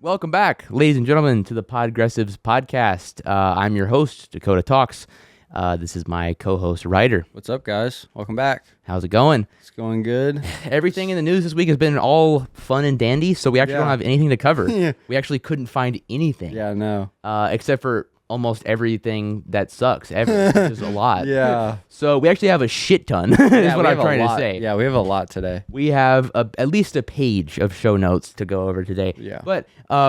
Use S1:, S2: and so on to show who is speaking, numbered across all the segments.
S1: Welcome back, ladies and gentlemen, to the Podgressives podcast. I'm your host, Dakota Talks. This is my co-host, Ryder.
S2: What's up, guys? Welcome back.
S1: How's it going?
S2: It's going good.
S1: Everything in the news this week has been all fun and dandy, so we actually don't have anything to cover. We actually couldn't find anything.
S2: Yeah, no.
S1: Except for almost everything that sucks ever, which is a lot.
S2: Yeah.
S1: So we actually have a shit ton, is what I'm trying to say.
S2: Yeah, we have a lot today.
S1: We have at least a page of show notes to go over today.
S2: Yeah.
S1: But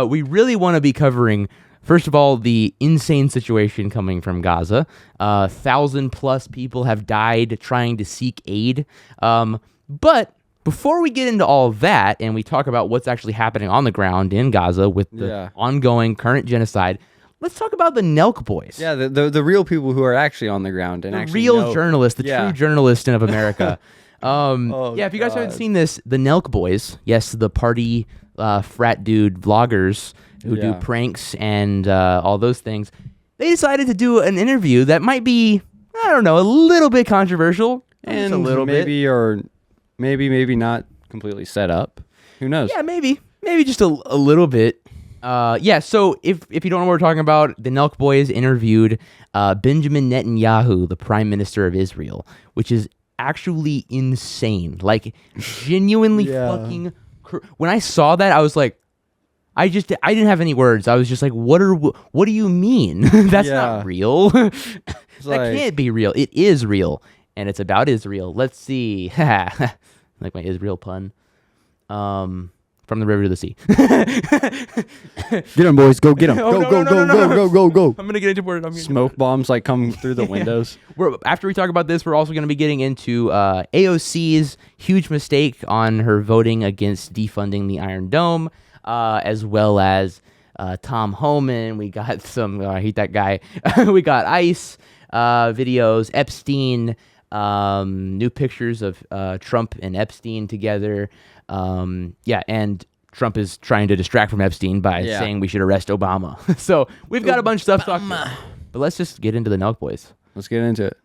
S1: we really want to be covering, first of all, the insane situation coming from Gaza. 1,000+ people have died trying to seek aid. But before we get into all of that and we talk about what's actually happening on the ground in Gaza with the ongoing current genocide, let's talk about the NelkBoys.
S2: Yeah, the real people who are actually on the ground and actually
S1: real journalists, the true journalists of America. If you guys haven't seen this, the NelkBoys, yes, the party frat dude vloggers who do pranks and all those things, they decided to do an interview that might be, I don't know, a little bit controversial.
S2: And
S1: a little
S2: maybe
S1: bit.
S2: Or maybe not completely set up. Who knows?
S1: Yeah, maybe just a little bit. So if you don't know what we're talking about, the NelkBoys interviewed Benjamin Netanyahu, the Prime Minister of Israel, which is actually insane. Like, genuinely fucking... When I saw that, I was like, I didn't have any words. I was just like, what do you mean? That's not real. That can't be real. It is real, and it's about Israel. Let's see. Like my Israel pun. From the river to the sea.
S2: Get them, boys. Go get them. Go.
S1: I'm going to get into where
S2: Smoke bombs like come through the windows.
S1: After we talk about this, we're also going to be getting into AOC's huge mistake on her voting against defunding the Iron Dome, as well as Tom Homan. We got some, I hate that guy. We got ICE videos, Epstein, new pictures of Trump and Epstein together. And Trump is trying to distract from Epstein by saying we should arrest Obama. So we've got a bunch of stuff to talk about. But let's just get into the NelkBoys.
S2: Let's get into it.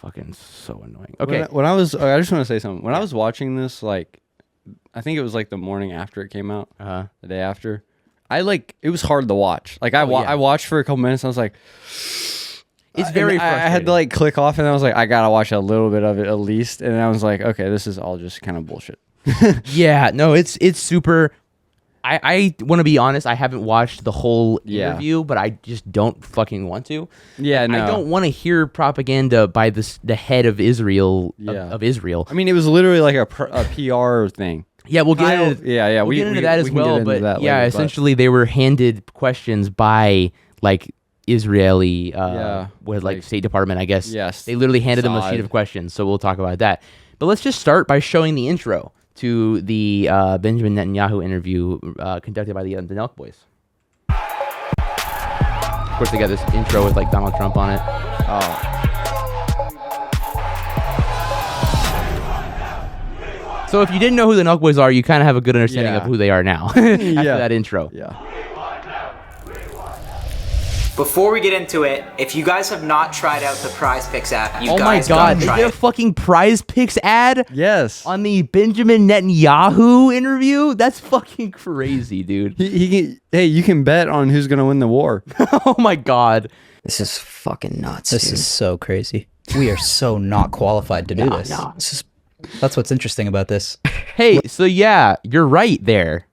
S1: Fucking so annoying. Okay.
S2: I just want to say something. When I was watching this, like, I think it was like the morning after it came out, the day after. It was hard to watch. Like I watched for a couple minutes. And I was like,
S1: it's very frustrating.
S2: I had to like click off, and I was like, I gotta watch a little bit of it at least. And I was like, okay, this is all just kind of bullshit.
S1: Yeah, no, it's super. I want to be honest. I haven't watched the whole interview, but I just don't fucking want to.
S2: Yeah, no.
S1: I don't want to hear propaganda by the head of Israel. Of Israel.
S2: I mean, it was literally like a PR thing.
S1: Yeah, we'll get into we'll get into that as well. But essentially, they were handed questions by like Israeli with like State Department, I guess.
S2: Yes,
S1: they literally handed them a sheet of questions. So we'll talk about that. But let's just start by showing the intro to the Benjamin Netanyahu interview conducted by the NelkBoys. Of course, they got this intro with like Donald Trump on it. So if you didn't know who the NelkBoys are, you kind of have a good understanding of who they are now after that intro.
S2: Yeah.
S3: Before we get into it, if you guys have not tried out the Prize Picks app, you
S1: my
S3: guys
S1: God,
S3: gotta
S1: they
S3: try
S1: did a
S3: it.
S1: fucking Prize Picks ad?
S2: Yes.
S1: On the Benjamin Netanyahu interview? That's fucking crazy, dude.
S2: Hey, you can bet on who's gonna win the war.
S1: Oh my God.
S4: This is fucking nuts.
S5: This is so crazy. We are so not qualified to do this. That's what's interesting about this.
S1: Hey, so yeah, you're right there.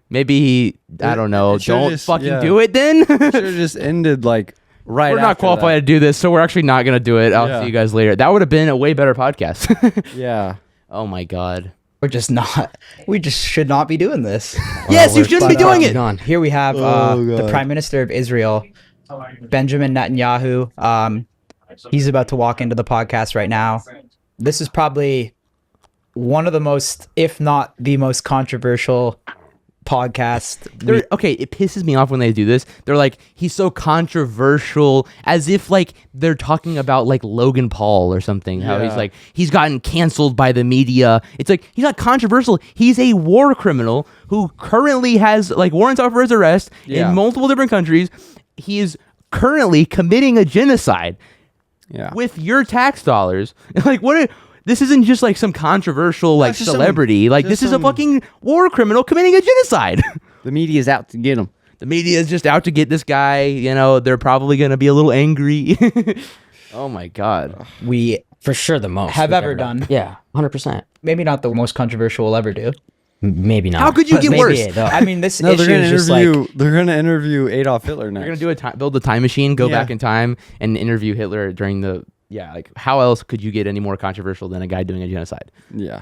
S1: Maybe, I don't know, don't fucking do it then?
S2: Should have just ended like right
S1: We're not qualified to do this, so we're actually not going to do it. I'll see you guys later. That would have been a way better podcast.
S2: Yeah.
S1: Oh my God.
S5: We're just not. We just should not be doing this.
S1: Yes, you shouldn't be doing it.
S5: Here we have the Prime Minister of Israel, Benjamin Netanyahu. He's about to walk into the podcast right now. This is probably one of the most, if not the most controversial podcast.
S1: It pisses me off when they do this. They're like, he's so controversial, as if like they're talking about like Logan Paul or something. How he's like, he's gotten canceled by the media. It's like, he's not controversial. He's a war criminal who currently has like warrants out for his arrest in multiple different countries. He is currently committing a genocide with your tax dollars. Like, this isn't just like some controversial like celebrity. This is a fucking war criminal committing a genocide.
S2: The media's out to get him.
S1: The media is just out to get this guy. You know, they're probably going to be a little angry. Oh my God.
S5: We
S4: For sure the most.
S5: have
S4: we've
S5: ever done.
S4: Yeah, 100%.
S5: Maybe not the most controversial we'll ever do.
S4: Maybe not.
S1: How could you
S5: But
S1: get
S5: maybe
S1: worse?
S4: it, though.
S5: I mean, this
S2: No,
S5: issue is just like...
S2: they're gonna interview Adolf Hitler next.
S1: They're going to do build a time machine, go
S2: Yeah.
S1: back in time, and interview Hitler during the... Yeah, like, how else could you get any more controversial than a guy doing a genocide?
S2: Yeah.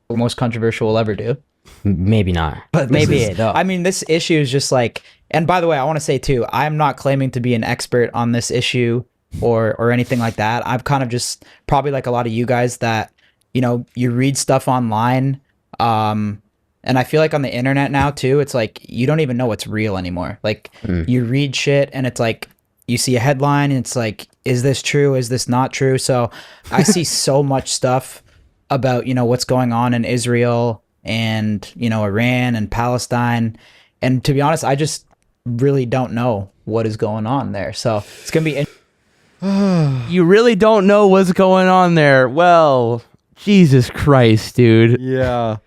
S5: the most controversial we'll ever do.
S4: Maybe not.
S5: But
S4: maybe
S5: this is,
S4: it, though.
S5: I mean, this issue is just like, and by the way, I want to say too, I'm not claiming to be an expert on this issue or anything like that. I'm kind of just probably like a lot of you guys that, you know, you read stuff online. And I feel like on the internet now too, it's like, you don't even know what's real anymore. Like you read shit and it's like, you see a headline and it's like, is this true? Is this not true? So I see so much stuff about, you know, what's going on in Israel and, you know, Iran and Palestine. And to be honest, I just really don't know what is going on there. So it's going to be
S1: You really don't know what's going on there. Well, Jesus Christ, dude.
S2: Yeah.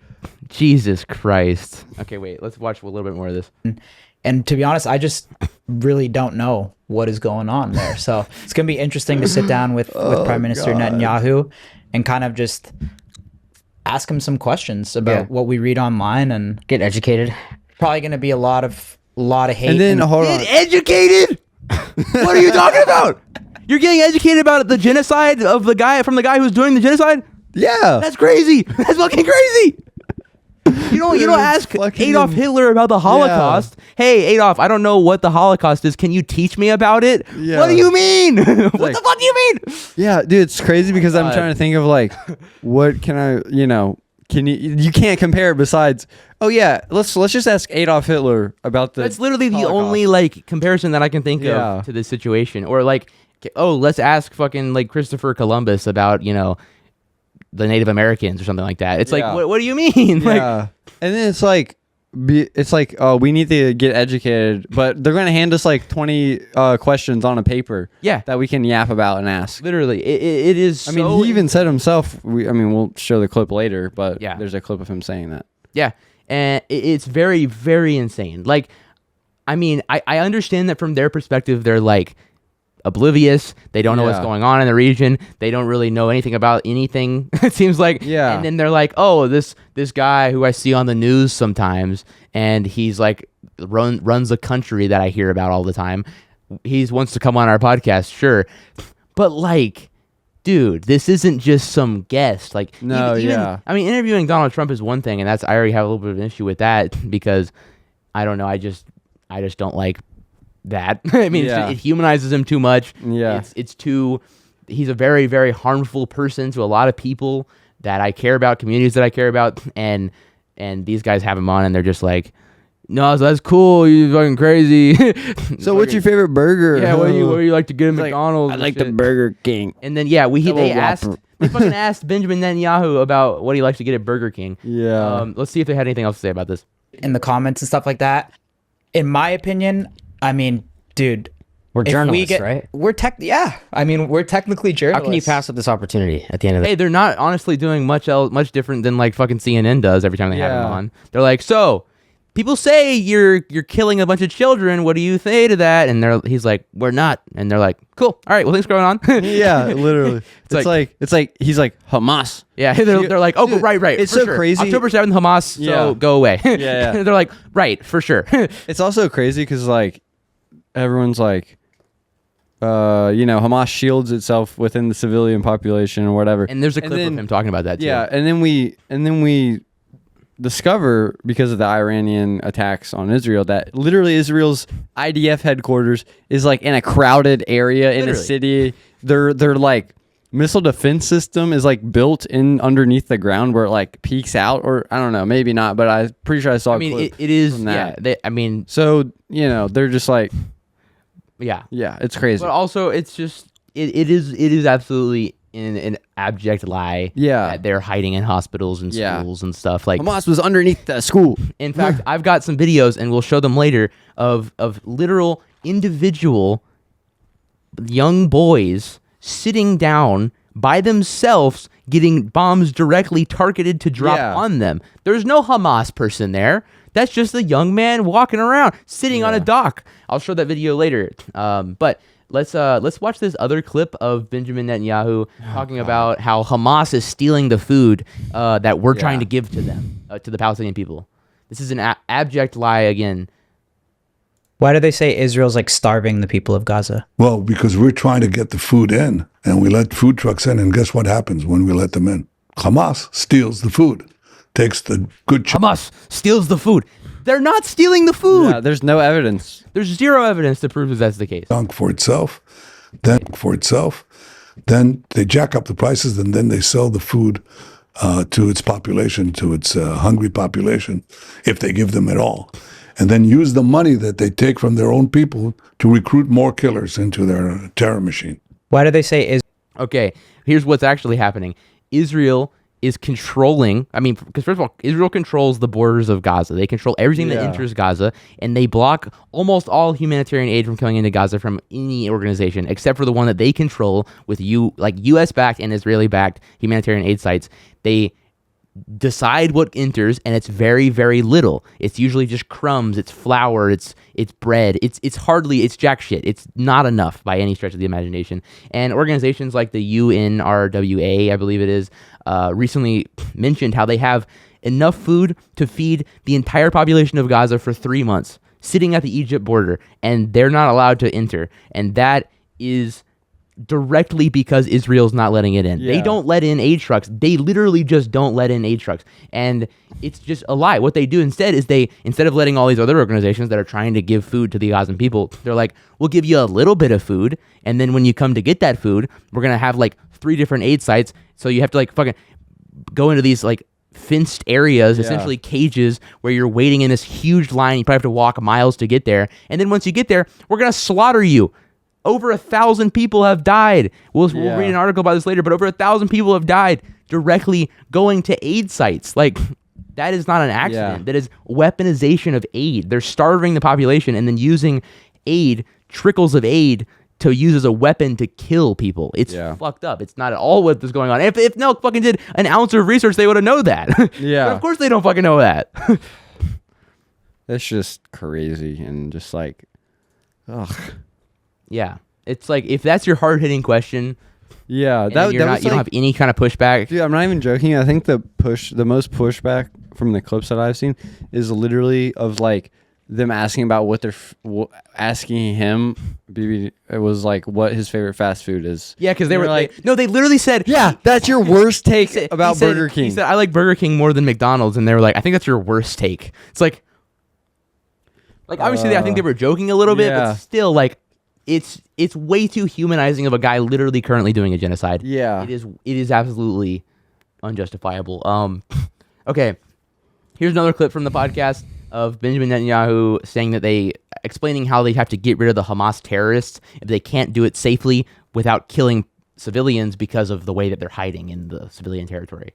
S1: Jesus Christ. Okay, wait. Let's watch a little bit more of this.
S5: And to be honest, I just really don't know what is going on there. So it's going to be interesting to sit down with Prime Minister Netanyahu and kind of just ask him some questions about what we read online, and
S4: Get educated.
S5: probably going to be a lot of hate.
S2: And then hold on.
S1: Get educated? What are you talking about? You're getting educated about the genocide of the guy who's doing the genocide?
S2: Yeah.
S1: That's crazy. That's fucking crazy. You don't ask
S2: fucking-
S1: Adolf Hitler about the Holocaust. Hey, Adolf, I don't know what the Holocaust is. Can you teach me about it?
S2: Yeah.
S1: What do you mean? What
S2: Like-
S1: the fuck do you mean?
S2: Yeah, dude, it's crazy because I'm
S1: God.
S2: trying to think of like, what can I, can you can't compare besides, oh yeah, let's just ask Adolf Hitler about the.
S1: That's literally the
S2: Holocaust.
S1: only like comparison that I can think
S2: Yeah.
S1: of to this situation. Or like, oh, let's ask fucking like Christopher Columbus about, the Native Americans or something like that. It's
S2: Yeah.
S1: like, what do you mean? Like,
S2: Yeah, and then it's like, we need to get educated, but they're gonna hand us like 20 questions on a paper.
S1: Yeah.
S2: that we can yap about and ask.
S1: literally, it is.
S2: I mean,
S1: so
S2: he even said himself. We'll show the clip later, but
S1: Yeah.
S2: there's a clip of him saying that.
S1: Yeah, and it's very, very insane. Like, I mean, I understand that from their perspective, they're like oblivious. They don't know what's
S2: Yeah.
S1: going on in the region. They don't really know anything about anything. It seems like.
S2: Yeah.
S1: And then they're like, oh, this guy who I see on the news sometimes, and he's like runs a country that I hear about all the time. He wants to come on our podcast, sure, but like, dude, this isn't just some guest. Like,
S2: No, yeah.
S1: I mean, interviewing Donald Trump is one thing, and I already have a little bit of an issue with that because I don't know. I just don't like that. I mean,
S2: Yeah.
S1: it humanizes him too much.
S2: Yeah.
S1: It's too. He's a very, very harmful person to a lot of people that I care about, communities that I care about, and these guys have him on, and they're just like, no, that's cool. You fucking crazy.
S2: So, what's your favorite burger?
S1: Yeah, what do you like to get at
S2: Like,
S1: McDonald's?
S2: I
S1: and
S2: like the
S1: shit?
S2: Burger King.
S1: And then they
S2: Double
S1: asked.
S2: Whopper.
S1: They fucking asked Benjamin Netanyahu about what he likes to get at Burger King.
S2: Yeah.
S1: Let's see if they had anything else to say about this.
S5: in the comments and stuff like that. In my opinion, I mean, dude,
S4: We're
S5: if
S4: journalists, right?
S5: We're we're technically journalists.
S4: How can you pass up this opportunity at the end of the
S1: Hey, they're not honestly doing much different than like fucking CNN does every time they have him
S2: Yeah.
S1: on. They're like, so people say you're killing a bunch of children. What do you say to that? And he's like, we're not. And they're like, cool. All right. Well, thanks for going on.
S2: Yeah, literally. It's like he's like Hamas.
S1: Yeah, they're like, oh,
S2: Dude,
S1: right.
S2: it's
S1: for
S2: so
S1: sure.
S2: crazy.
S1: October 7th, Hamas. So
S2: Yeah.
S1: go away.
S2: Yeah.
S1: They're like, right, for sure.
S2: It's also crazy because like everyone's like, Hamas shields itself within the civilian population or whatever.
S1: And there's a clip of him talking about that too.
S2: Yeah, and then we discover because of the Iranian attacks on Israel that literally Israel's IDF headquarters is like in a crowded area in a
S1: Literally.
S2: city. They're like missile defense system is like built in underneath the ground where it like peeks out, or I don't know, maybe not, but I'm pretty sure I saw.
S1: I mean,
S2: a clip
S1: it is.
S2: from
S1: Yeah.
S2: that. So they're just like,
S1: Yeah.
S2: yeah, it's crazy.
S1: But also, it's just it is absolutely an abject lie.
S2: Yeah.
S1: that they're hiding in hospitals and
S2: Yeah.
S1: schools and stuff. Like,
S2: Hamas was underneath the school.
S1: in fact, I've got some videos, and we'll show them later of literal individual young boys sitting down by themselves, getting bombs directly targeted to drop
S2: Yeah.
S1: on them. There's no Hamas person there. That's just a young man walking around, sitting on a dock. I'll show that video later. But let's watch this other clip of Benjamin Netanyahu talking about how Hamas is stealing the food that we're trying to give to them, to the Palestinian people. This is an abject lie again.
S5: Why do they say Israel's like starving the people of Gaza?
S6: Well, because we're trying to get the food in, and we let food trucks in, and guess what happens when we let them in? Hamas steals the food, takes the good.
S1: Hamas steals the food. They're not stealing the food.
S2: Yeah, there's no evidence.
S1: There's zero evidence to prove that that's the case.
S6: For itself, then they jack up the prices, and then they sell the food to its population, to its hungry population, if they give them at all, and then use the money that they take from their own people to recruit more killers into their terror machine.
S5: Why do they say
S1: Okay, here's what's actually happening. Israel is controlling, because first of all, Israel controls the borders of Gaza. They control everything that enters Gaza, and they block almost all humanitarian aid from coming into Gaza from any organization, except for the one that they control with U.S.-backed and Israeli-backed humanitarian aid sites. They decide what enters, and it's very, very little. It's usually just crumbs, it's flour, it's bread. It's jack shit. It's not enough by any stretch of the imagination. And organizations like the UNRWA, I believe it is, recently mentioned how they have enough food to feed the entire population of Gaza for 3 months, sitting at the Egypt border, and they're not allowed to enter. And that is directly because Israel's not letting it in. They don't let in aid trucks. They literally just don't let in aid trucks. And it's just a lie. What they do instead is instead of letting all these other organizations that are trying to give food to the Gazan people, they're like, we'll give you a little bit of food, and then when you come to get that food, we're going to have like 3 different aid sites, so you have to like fucking go into these like fenced areas, essentially cages, where you're waiting in this huge line. You probably have to walk miles to get there, and then once you get there, we're going to slaughter you. Over 1,000 people have died. We'll read an article about this later, but over 1,000 people have died directly going to aid sites. Like, that is not an accident. That is weaponization of aid. They're starving the population and then using aid, trickles of aid, to use as a weapon to kill people. It's fucked up. It's not at all what is going on. If Nelk fucking did an ounce of research, they would have known that.
S2: Yeah.
S1: But of course they don't fucking know that.
S2: That's just crazy and just like, ugh.
S1: Yeah. It's like, if that's your hard-hitting question,
S2: yeah,
S1: you don't have any kind of pushback.
S2: Dude, I'm not even joking. I think the most pushback from the clips that I've seen is literally of like them asking about what they're asking him. It was like what his favorite fast food is.
S1: Yeah, because they were like, they literally said,
S2: yeah, that's your worst take about Burger King.
S1: He said, I like Burger King more than McDonald's, and they were like, I think that's your worst take. It's like obviously I think they were joking a little bit, but still, like, it's way too humanizing of a guy literally currently doing a genocide.
S2: Yeah,
S1: it is absolutely unjustifiable. Okay, here's another clip from the podcast of Benjamin Netanyahu saying that explaining how they have to get rid of the Hamas terrorists if they can't do it safely without killing civilians because of the way that they're hiding in the civilian territory.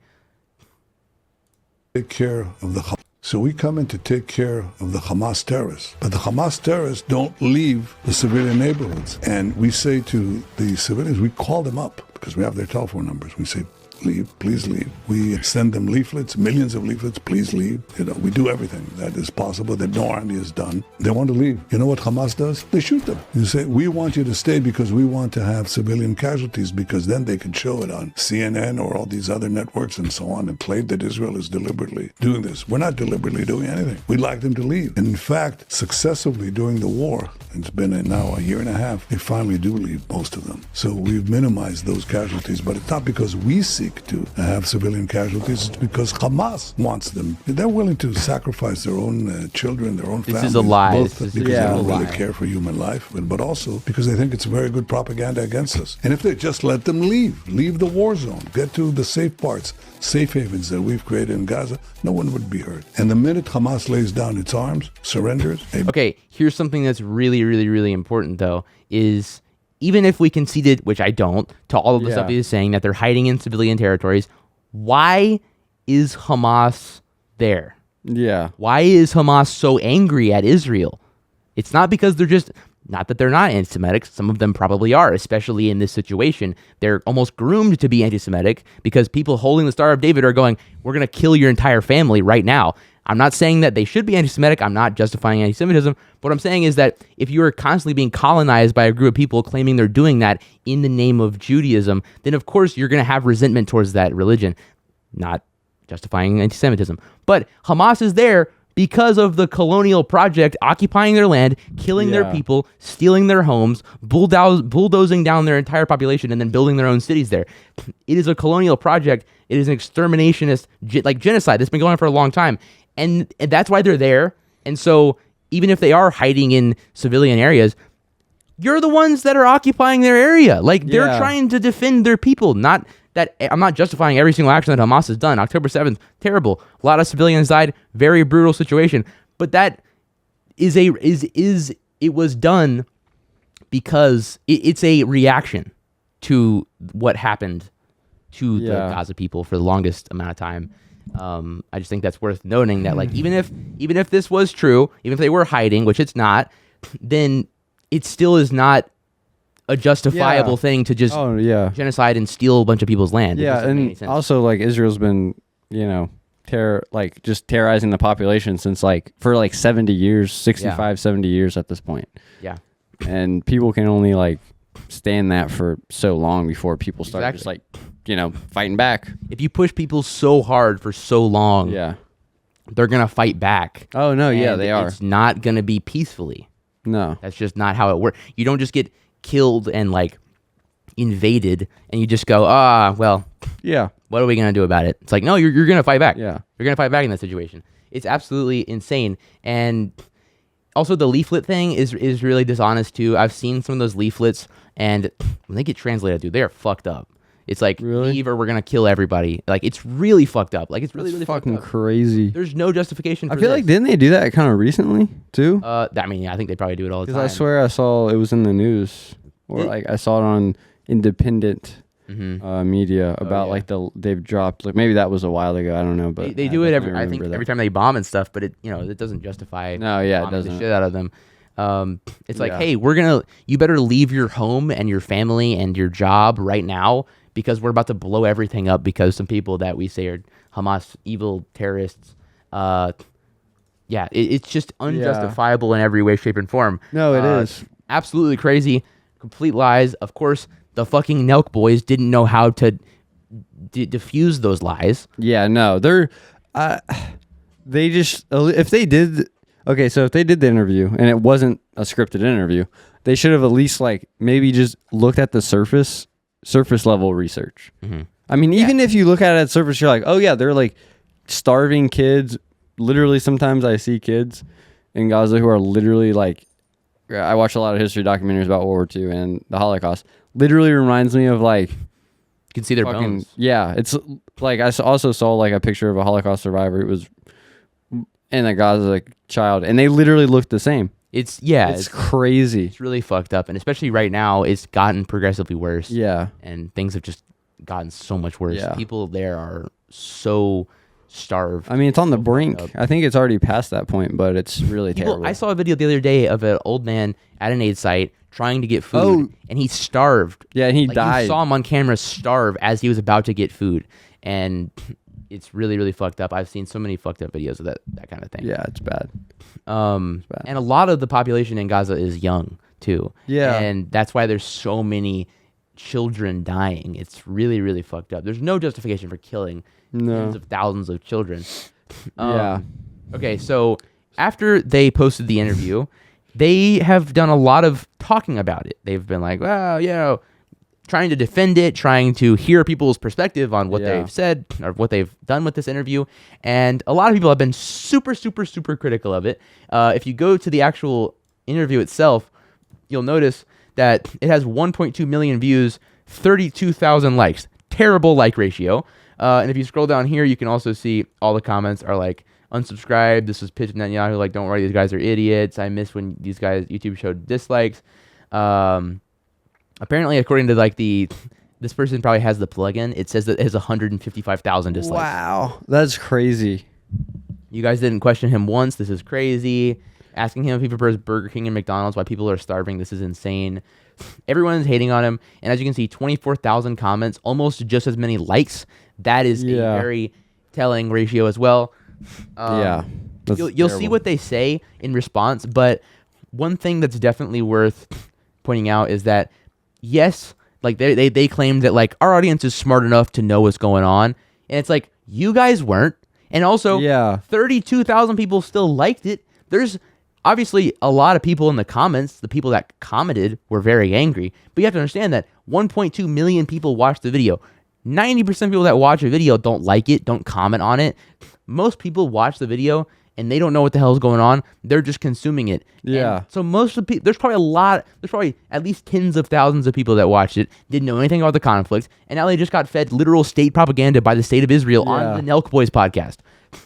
S6: Take care of the So we come in to take care of the Hamas terrorists. But the Hamas terrorists don't leave the civilian neighborhoods. And we say to the civilians, we call them up because we have their telephone numbers. We say, leave, please leave. We send them leaflets, millions of leaflets, please leave. We do everything that is possible that no army has done. They want to leave. You know what Hamas does? They shoot them. You say, we want you to stay because we want to have civilian casualties, because then they can show it on CNN or all these other networks and so on and claim that Israel is deliberately doing this. We're not deliberately doing anything. We'd like them to leave. And in fact, successively during the war, it's been now a year and a half, they finally do leave, most of them. So we've minimized those casualties, but it's not because we seek to have civilian casualties, it's because Hamas wants them. They're willing to sacrifice their own children, their own families.
S1: This is a lie.
S6: Both because they don't really care for human life, but also because they think it's very good propaganda against us. And if they just let them leave the war zone, get to the safe parts, safe havens that we've created in Gaza, no one would be hurt. And the minute Hamas lays down its arms, surrenders...
S1: Okay, here's something that's really, really, really important, though, is even if we conceded, which I don't, to all of the stuff he's saying, that they're hiding in civilian territories, why is Hamas there?
S2: Yeah.
S1: Why is Hamas so angry at Israel? It's not because they're just... Not that they're not anti-Semitic. Some of them probably are, especially in this situation. They're almost groomed to be anti-Semitic because people holding the Star of David are going, we're going to kill your entire family right now. I'm not saying that they should be anti-Semitic. I'm not justifying anti-Semitism. But what I'm saying is that if you are constantly being colonized by a group of people claiming they're doing that in the name of Judaism, then of course you're going to have resentment towards that religion. Not justifying anti-Semitism. But Hamas is there because of the colonial project occupying their land, killing their people, stealing their homes, bulldozing down their entire population, and then building their own cities there. It is a colonial project. It is an exterminationist, genocide. It's been going on for a long time. And that's why they're there. And so even if they are hiding in civilian areas, you're the ones that are occupying their area. Like, they're trying to defend their people. Not that I'm not justifying every single action that Hamas has done. October 7th, terrible. A lot of civilians died. Very brutal situation. But that it was done because it's a reaction to what happened to the Gaza people for the longest amount of time. I just think that's worth noting that, like, even if this was true, even if they were hiding, which it's not, then it still is not a justifiable thing to just genocide and steal a bunch of people's land.
S2: Yeah, and also, like, Israel's been, just terrorizing the population since, for 70 years, 65, 70 years at this point.
S1: Yeah.
S2: And people can only, stand that for so long before people start just, fighting back.
S1: If you push people so hard for so long, they're going to fight back.
S2: Oh, no, yeah, they are.
S1: It's not going to be peacefully.
S2: No.
S1: That's just not how it works. You don't just get killed and invaded and you just go, well, what are we going to do about it? It's like, no, you're going to fight back.
S2: Yeah.
S1: You're going to fight back in that situation. It's absolutely insane. And also the leaflet thing is really dishonest too. I've seen some of those leaflets, and when they get translated, dude, they are fucked up. It's like, leave or we're going to kill everybody. Like, it's really fucked up. Like, it's really, really
S2: fucking
S1: fucked up.
S2: crazy.
S1: There's no justification for
S2: I feel
S1: this.
S2: like, didn't they do that kind of recently too?
S1: I think they probably do it all the time.
S2: Because I swear I saw it was in the news, or I saw it on independent media about they've dropped, maybe that was a while ago. I don't know, but
S1: they do it every time they bomb and stuff. But it doesn't justify.
S2: No, yeah, it
S1: bombing
S2: doesn't.
S1: the shit out of them. It's like, hey, you better leave your home and your family and your job right now, because we're about to blow everything up because some people that we say are Hamas evil terrorists. It's just unjustifiable in every way, shape, and form.
S2: No, it is.
S1: Absolutely crazy. Complete lies. Of course, the fucking NelkBoys didn't know how to diffuse those lies.
S2: Yeah, no. They just, if they did the interview and it wasn't a scripted interview, they should have at least maybe just looked at the surface level research. Mm-hmm. I mean, even if you look at it at surface, you're like, oh yeah, they're starving kids. Literally, sometimes I see kids in Gaza who are literally I watch a lot of history documentaries about World War II and the Holocaust. Literally reminds me of
S1: you can see their bones.
S2: Yeah, it's I also saw a picture of a Holocaust survivor who was in a Gaza child, and they literally looked the same.
S1: It's
S2: crazy.
S1: It's really fucked up, and especially right now, it's gotten progressively worse.
S2: Yeah,
S1: and things have just gotten so much worse.
S2: Yeah.
S1: People there are so starved.
S2: I mean, it's on the brink. I think it's already past that point, but it's really terrible.
S1: I saw a video the other day of an old man at an aid site trying to get food, and he starved.
S2: Yeah, and he died.
S1: You saw him on camera starve as he was about to get food, and it's really, really fucked up. I've seen so many fucked up videos of that kind of thing.
S2: Yeah, it's bad.
S1: And a lot of the population in Gaza is young too.
S2: Yeah,
S1: and that's why there's so many children dying. It's really, really fucked up. There's no justification for killing tens of thousands of children. Okay, so after they posted the interview, they have done a lot of talking about it. They've been like, well, trying to defend it, trying to hear people's perspective on what they've said or what they've done with this interview. And a lot of people have been super, super, super critical of it. If you go to the actual interview itself, you'll notice that it has 1.2 million views, 32,000 likes. Terrible like ratio. And if you scroll down here, you can also see all the comments are unsubscribe. This was pitched Netanyahu. Don't worry, these guys are idiots. I miss when these guys YouTube showed dislikes. Apparently, according to this person probably has the plugin. It says that it has 155,000 dislikes.
S2: Wow, that's crazy.
S1: You guys didn't question him once. This is crazy. Asking him if he prefers Burger King and McDonald's, why people are starving. This is insane. Everyone is hating on him. And as you can see, 24,000 comments, almost just as many likes. That is a very telling ratio as well.
S2: Yeah. That's
S1: You'll see
S2: terrible.
S1: what they say in response, but one thing that's definitely worth pointing out is that yes, like they claim that like our audience is smart enough to know what's going on, and it's like you guys weren't, and also 32,000 people still liked it. There's obviously a lot of people in the comments. The people that commented were very angry, but you have to understand that 1.2 million people watched the video. 90% of people that watch a video don't like it, don't comment on it. Most people watch the video and they don't know what the hell is going on. They're just consuming it.
S2: Yeah.
S1: And so most of the people, there's probably at least tens of thousands of people that watched it, didn't know anything about the conflict, and now they just got fed literal state propaganda by the state of Israel on the NelkBoys podcast.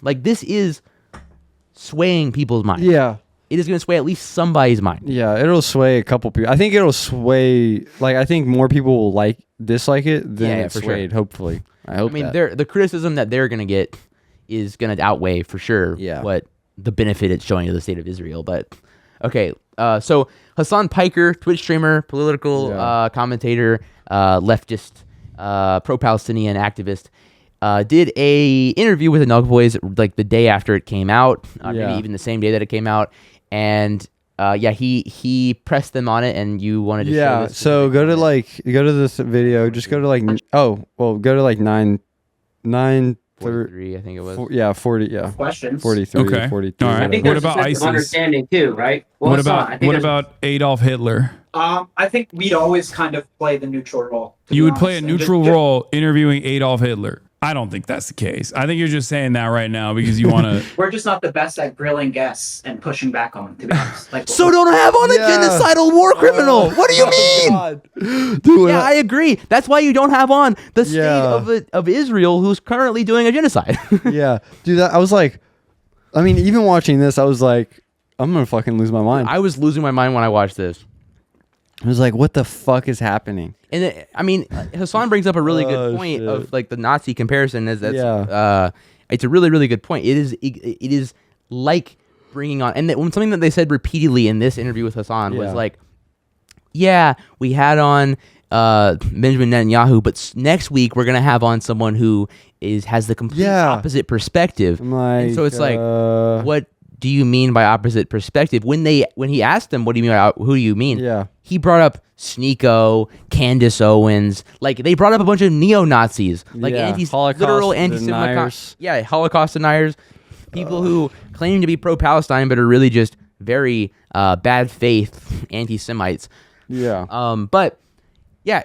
S1: Like, this is swaying people's minds.
S2: Yeah.
S1: It is going to sway at least somebody's mind.
S2: Yeah, it'll sway a couple people. I think it'll sway, like, I think more people will dislike it than it's
S1: for
S2: swayed,
S1: sure.
S2: hopefully. I hope
S1: I mean,
S2: that.
S1: the criticism that they're going to get is going to outweigh for sure what the benefit it's showing to the state of Israel. But okay, so Hassan Piker, Twitch streamer, political commentator, leftist, pro-Palestinian activist, did a interview with the NelkBoys like the day after it came out, maybe even the same day that it came out, and he pressed them on it, and you wanted to show this.
S2: So go to this video. Just go to go to 9
S1: 43, I think it was.
S2: 40,
S7: Questions.
S2: 43,
S8: Okay.
S2: 42.
S8: All right.
S7: I think
S8: What
S7: there's
S8: about
S7: a sense of
S8: ISIS?
S7: understanding too, right? Well,
S8: What
S7: it's not. I
S8: about
S7: think
S8: what
S7: there's-
S8: about Adolf Hitler?
S7: I think we'd always kind of play the neutral role. to
S8: You
S7: be
S8: would play a
S7: honest, and
S8: neutral
S7: just-
S8: role interviewing Adolf Hitler. I don't think that's the case. I think you're just saying that right now because you want to.
S7: We're just not the best at grilling guests and pushing back on them, to be honest. Like,
S1: So don't have on a genocidal war criminal. What do you mean?
S2: Dude,
S1: Yeah, I agree. That's why you don't have on the state of Israel, who's currently doing a genocide.
S2: yeah. Dude, I was like, I mean, even watching this, I was like, I'm going to fucking lose my mind.
S1: I was losing my mind when I watched this.
S2: I was like, what the fuck is happening?
S1: And I mean, Hassan brings up a really good point of like the Nazi comparison. It's a really, really good point. It is like bringing on, and something that they said repeatedly in this interview with Hassan was like, yeah, we had on Benjamin Netanyahu, but next week we're gonna have on someone who has the complete opposite perspective. And so it's like, what do you mean by opposite perspective? When he asked him, what do you mean by who do you mean?
S2: Yeah.
S1: He brought up Sneeko, Candace Owens, like they brought up a bunch of neo-Nazis, like literal anti-Semitic, Holocaust deniers, people who claim to be pro-Palestine but are really just very bad faith anti-Semites.
S2: Yeah.
S1: But yeah,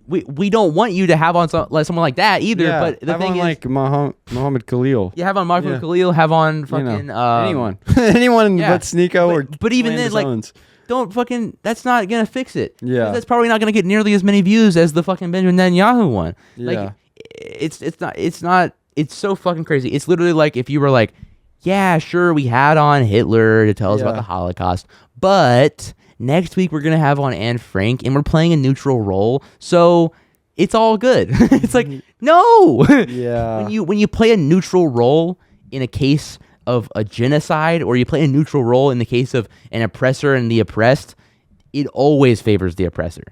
S1: we don't want you to have on someone like that either.
S2: Yeah,
S1: but the
S2: have
S1: thing
S2: on
S1: is,
S2: like Mohammed Khalil.
S1: you have on Mohammed Khalil, have on fucking
S2: anyone, anyone but Sneeko
S1: but even then,
S2: Candace
S1: like,
S2: Owens.
S1: don't fucking. That's not gonna fix it.
S2: Yeah.
S1: That's probably not gonna get nearly as many views as the fucking Benjamin Netanyahu one.
S2: Yeah.
S1: Like, it's not. It's so fucking crazy. It's literally like if you were like, yeah, sure, we had on Hitler to tell us about the Holocaust, but next week we're gonna have on Anne Frank, and we're playing a neutral role, so it's all good. It's like, no.
S2: Yeah.
S1: When you play a neutral role in a case of a genocide, or you play a neutral role in the case of an oppressor and the oppressed, it always favors the oppressor.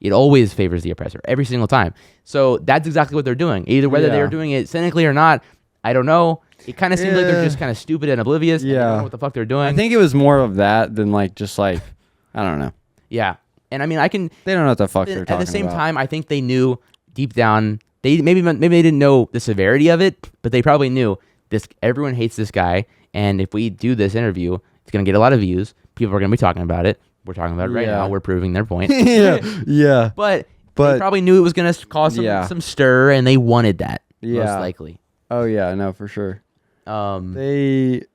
S1: It always favors the oppressor every single time. So that's exactly what they're doing. Either whether they're doing it cynically or not, I don't know. It kind of seems like they're just kind of stupid and oblivious. And they don't know what the fuck they're doing.
S2: I think it was more of that than like just like, I don't know.
S1: Yeah. And I mean, they don't
S2: know what the fuck they're talking about.
S1: At the same time, I think they knew deep down, maybe they didn't know the severity of it, but they probably knew everyone hates this guy, and if we do this interview, it's going to get a lot of views. People are going to be talking about it. We're talking about it right now. We're proving their point.
S2: Yeah.
S1: But they probably knew it was going to cause some stir, and they wanted that, most likely.
S2: Oh, yeah, no, for sure.
S1: Wait,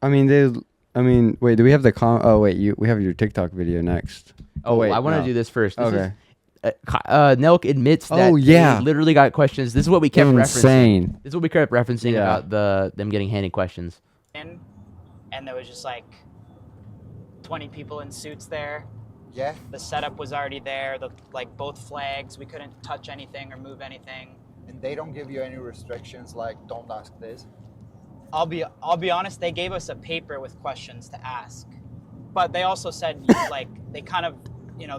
S2: Wait, do we have we have your TikTok video next.
S1: I want to do this first.
S2: Okay.
S1: Nelk admits that they literally got questions. This is what we kept referencing. This is what we kept referencing about them getting handed questions.
S9: And there was just like 20 people in suits there.
S10: Yeah.
S9: The setup was already there. Both flags, we couldn't touch anything or move anything.
S10: And they don't give you any restrictions like don't ask this.
S9: I'll be honest, they gave us a paper with questions to ask. But they also said they kind of,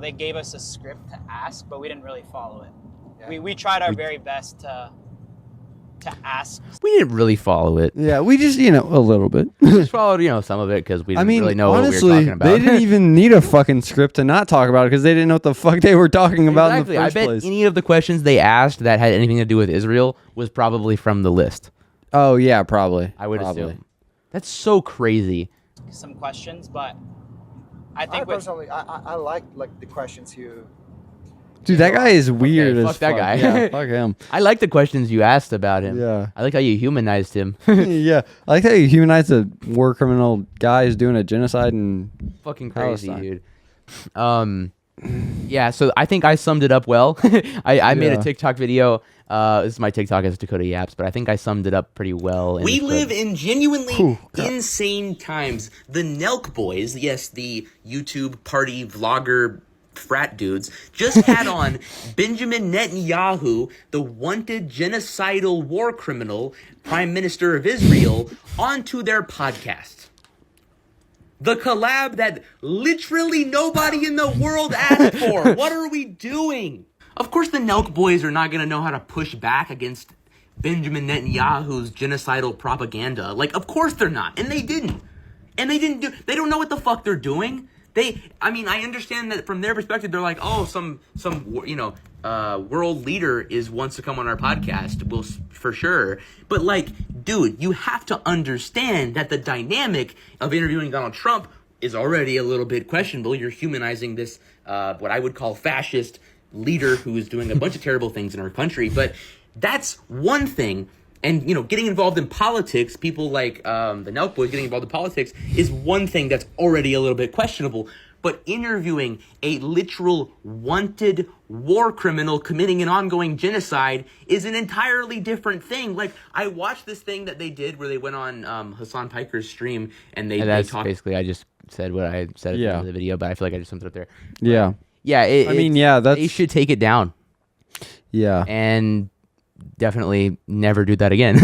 S9: they gave us a script to ask, but we didn't really follow it. Yeah. We tried our very best to to ask.
S1: We didn't really follow it.
S2: Yeah, we just a little bit.
S1: We just followed some of it because we didn't really know
S2: honestly,
S1: what we were talking about.
S2: they didn't even need a fucking script to not talk about it because they didn't know what the fuck they were talking about
S1: Exactly.
S2: in the first
S1: I bet
S2: place.
S1: any of the questions they asked that had anything to do with Israel was probably from the list.
S2: Oh yeah, probably.
S1: I would
S2: Probably.
S1: assume. That's so crazy.
S9: Some questions, but I
S10: I
S9: think with,
S10: personally, I like the questions you.
S2: Dude, that guy is weird as
S1: fuck that
S2: fuck.
S1: guy.
S2: Yeah, fuck him.
S1: I like the questions you asked about him.
S2: Yeah.
S1: I like how you humanized him.
S2: Yeah, I like how you humanize a war criminal guy who's doing a genocide and
S1: Fucking crazy,
S2: Palestine.
S1: dude. Yeah, so I think I summed it up well. I made a
S2: Yeah.
S1: TikTok video. This is my TikTok as Dakota Yaps, but I think I summed it up pretty well.
S11: We live in genuinely
S2: God.
S11: insane times. The NelkBoys, yes, the YouTube party vlogger frat dudes, just had on Benjamin Netanyahu, the wanted genocidal war criminal, Prime Minister of Israel, onto their podcast. The collab that literally nobody in the world asked for. What are we doing? Of course the NelkBoys are not going to know how to push back against Benjamin Netanyahu's genocidal propaganda. Like, of course they're not. And they didn't. And they don't know what the fuck they're doing. I understand that from their perspective, they're like, oh, some world leader wants to come on our podcast. Well, for sure. But dude, you have to understand that the dynamic of interviewing Donald Trump is already a little bit questionable. You're humanizing this, what I would call fascist leader who is doing a bunch of terrible things in our country. But that's one thing. And, getting involved in politics, people like the NelkBoys getting involved in politics is one thing that's already a little bit questionable. But interviewing a literal wanted war criminal committing an ongoing genocide is an entirely different thing. Like, I watched this thing that they did where they went on Hassan Piker's stream and they talked.
S1: Basically, I just said what I said at the end of the video, but I feel like I just summed it up there.
S2: Yeah.
S1: Yeah,
S2: they
S1: should take it down.
S2: Yeah.
S1: And definitely never do that again.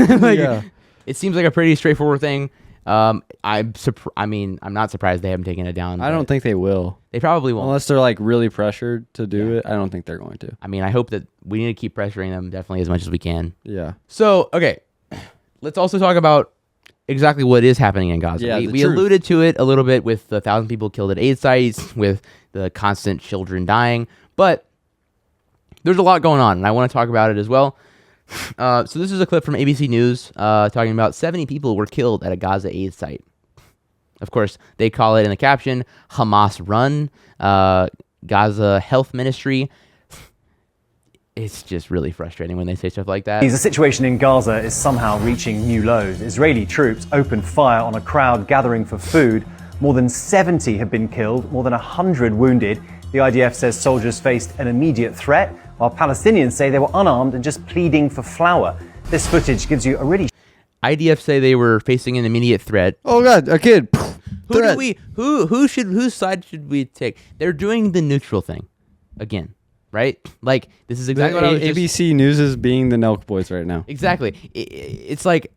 S1: It seems like a pretty straightforward thing. I'm not surprised they haven't taken it down.
S2: I don't think they will.
S1: They probably won't.
S2: Unless they're really pressured to do it. I don't think they're going to.
S1: I hope that we need to keep pressuring them definitely as much as we can.
S2: Yeah.
S1: So, okay. Let's also talk about exactly what is happening in Gaza.
S2: Yeah,
S1: we alluded to it a little bit with the 1,000 people killed at aid sites, with the constant children dying, but there's a lot going on, and I want to talk about it as well. So this is a clip from ABC News talking about 70 people were killed at a Gaza aid site. Of course, they call it in the caption, Hamas run, Gaza Health Ministry. It's just really frustrating when they say stuff like that.
S12: The situation in Gaza is somehow reaching new lows. Israeli troops opened fire on a crowd gathering for food. More than 70 have been killed, more than 100 wounded. The IDF says soldiers faced an immediate threat, while Palestinians say they were unarmed and just pleading for flour. This footage gives you a really...
S1: IDF say they were facing an immediate threat.
S2: Oh God, a kid.
S1: Whose side should we take? They're doing the neutral thing again, right? Like, this is exactly what I was
S2: ABC News is being the NelkBoys right now.
S1: Exactly. It's like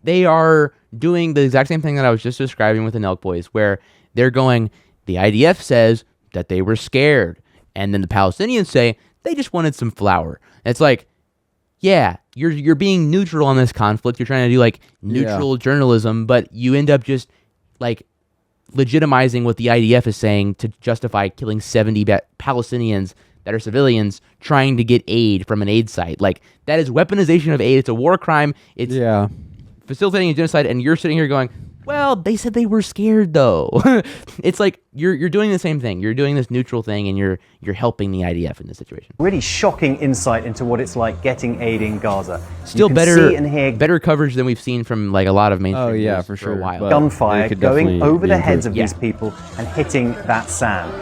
S1: they are doing the exact same thing that I was just describing with the NelkBoys, where they're going, the IDF says that they were scared, and then the Palestinians say they just wanted some flour. And it's like, yeah, you're being neutral on this conflict. You're trying to do neutral journalism, but you end up just legitimizing what the IDF is saying to justify killing 70 Palestinians that are civilians trying to get aid from an aid site. That is weaponization of aid. It's a war crime. It's facilitating a genocide, and you're sitting here going, well, they said they were scared though. It's like you're doing the same thing. You're doing this neutral thing, and you're helping the IDF in this situation.
S12: Really shocking insight into what it's like getting aid in Gaza.
S1: Still
S12: You can
S1: better
S12: see and hear
S1: better coverage than we've seen from a lot of mainstream news
S2: for
S1: a
S2: sure.
S1: while.
S12: gunfire going over the heads of these
S1: Yeah.
S12: people and hitting that sand.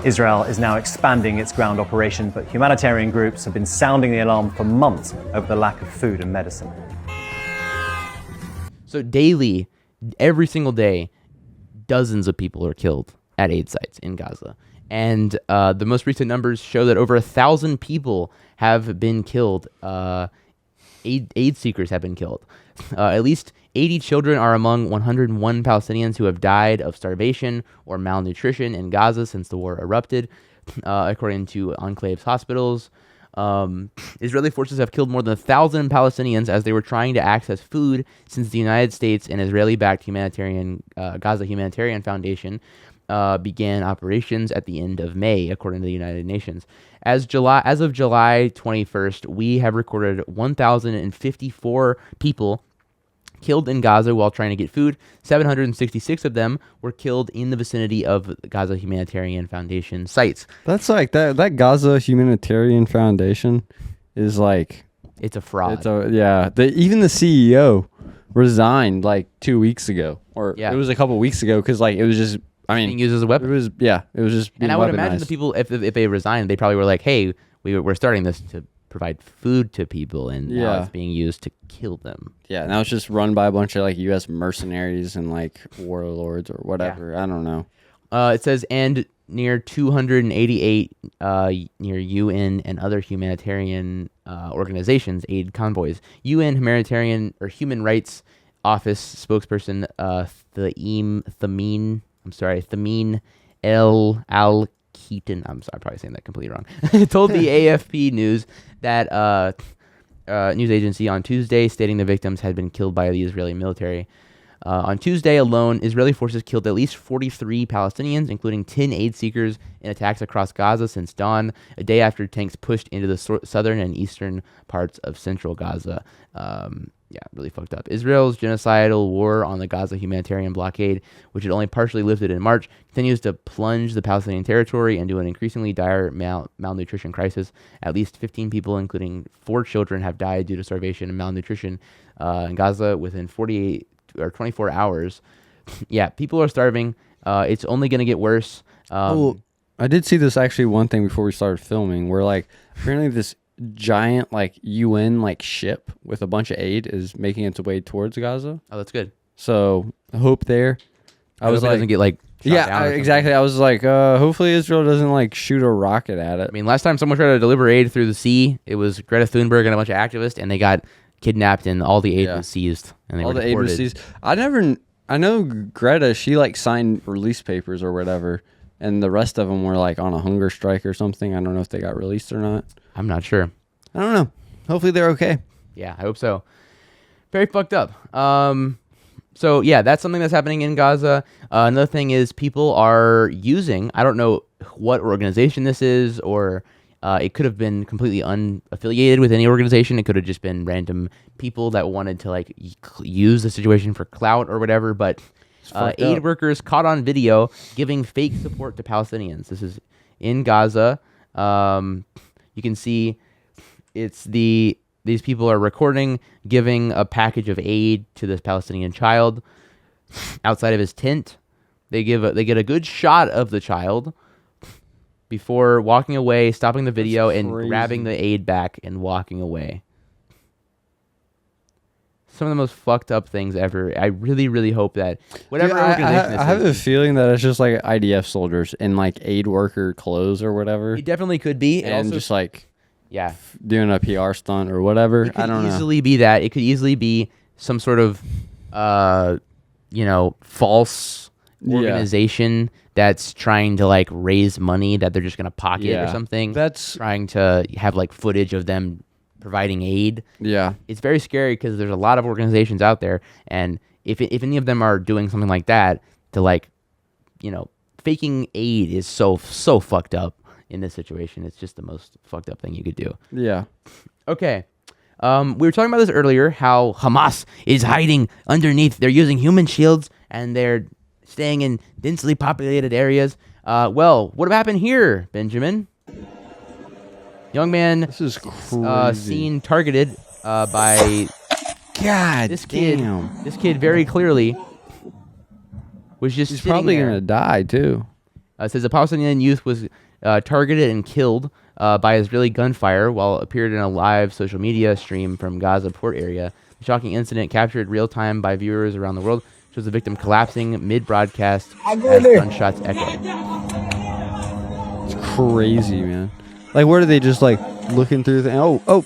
S12: Israel is now expanding its ground operation, but humanitarian groups have been sounding the alarm for months over the lack of food and medicine.
S1: So daily, every single day, dozens of people are killed at aid sites in Gaza. And the most recent numbers show that over 1,000 people have been killed. Aid seekers have been killed. At least 80 children are among 101 Palestinians who have died of starvation or malnutrition in Gaza since the war erupted, according to Enclave's hospitals. Israeli forces have killed more than 1,000 Palestinians as they were trying to access food since the United States and Israeli-backed humanitarian Gaza Humanitarian Foundation began operations at the end of May, according to the United Nations. As of July 21st, we have recorded 1,054 people killed in Gaza while trying to get food. 766 of them were killed in the vicinity of Gaza Humanitarian Foundation sites.
S2: That's like that Gaza Humanitarian Foundation is like
S1: it's a fraud.
S2: Even the CEO resigned like 2 weeks ago, or it was a couple weeks ago, because like it was just
S1: being used as a weapon.
S2: It was just.
S1: And I would imagine the people, if they resigned, they probably were like, "Hey, we're starting this to provide food to people, and now it's being used to kill them."
S2: Yeah, now it's just run by a bunch of like U.S. mercenaries and like warlords or whatever. I don't know.
S1: It says, and near 288 near UN and other humanitarian organizations aid convoys. UN Human Rights Office spokesperson Thameen El Al Keaton, I'm sorry, I'm probably saying that completely wrong, told the AFP News that news agency on Tuesday, stating the victims had been killed by the Israeli military. On Tuesday alone, Israeli forces killed at least 43 Palestinians, including 10 aid seekers, in attacks across Gaza since dawn, a day after tanks pushed into the southern and eastern parts of central Gaza. Really fucked up. Israel's genocidal war on the Gaza humanitarian blockade, which had only partially lifted in March, continues to plunge the Palestinian territory into an increasingly dire malnutrition crisis. At least 15 people, including 4 children, have died due to starvation and malnutrition in Gaza within 48 or 24 hours. People are starving. It's only going to get worse.
S2: I did see this actually one thing before we started filming, where like apparently this giant like UN like ship with a bunch of aid is making its way towards Gaza.
S1: Oh, that's good.
S2: So hope there.
S1: I was like, doesn't get like shot down
S2: exactly. I was like, hopefully Israel doesn't like shoot a rocket at it.
S1: I mean, last time someone tried to deliver aid through the sea, it was Greta Thunberg and a bunch of activists, and they got kidnapped, and all the aid was seized, and they
S2: all
S1: were
S2: the
S1: deported.
S2: aid was seized. I know Greta, she like signed release papers or whatever, and the rest of them were like on a hunger strike or something. I don't know if they got released or not.
S1: I'm not sure.
S2: I don't know. Hopefully they're okay.
S1: Yeah, I hope so. Very fucked up. So yeah, that's something that's happening in Gaza. Another thing is people are using, I don't know what organization this is, or it could have been completely unaffiliated with any organization. It could have just been random people that wanted to like use the situation for clout or whatever. But aid workers caught on video giving fake support to Palestinians. This is in Gaza. You can see these people are recording, giving a package of aid to this Palestinian child outside of his tent. They get a good shot of the child before walking away, stopping the video, and grabbing the aid back and walking away. Some of the most fucked up things ever. I really, really hope that whatever organization this
S2: I have a feeling that it's just like IDF soldiers in like aid worker clothes or whatever.
S1: It definitely could be.
S2: And just like doing a PR stunt or whatever. I don't know. It could
S1: easily be that. It could easily be some sort of false organization that's trying to like raise money that they're just gonna pocket or something.
S2: That's
S1: trying to have like footage of them providing aid.
S2: Yeah,
S1: it's very scary because there's a lot of organizations out there, and if any of them are doing something like that, to like, faking aid is so fucked up in this situation. It's just the most fucked up thing you could do.
S2: Yeah.
S1: Okay. We were talking about this earlier, how Hamas is hiding underneath. They're using human shields and they're staying in densely populated areas. Well, what happened here, Benjamin? Young man,
S2: this is crazy.
S1: Seen targeted by this kid.
S2: Damn.
S1: This kid very clearly was just.
S2: He's probably gonna die too.
S1: It says a Palestinian youth was targeted and killed by Israeli gunfire while appeared in a live social media stream from Gaza port area. The shocking incident, captured real time by viewers around the world, shows the victim collapsing mid-broadcast as gunshots echo.
S2: It's crazy, man. Like, where are they just like looking through the? Oh,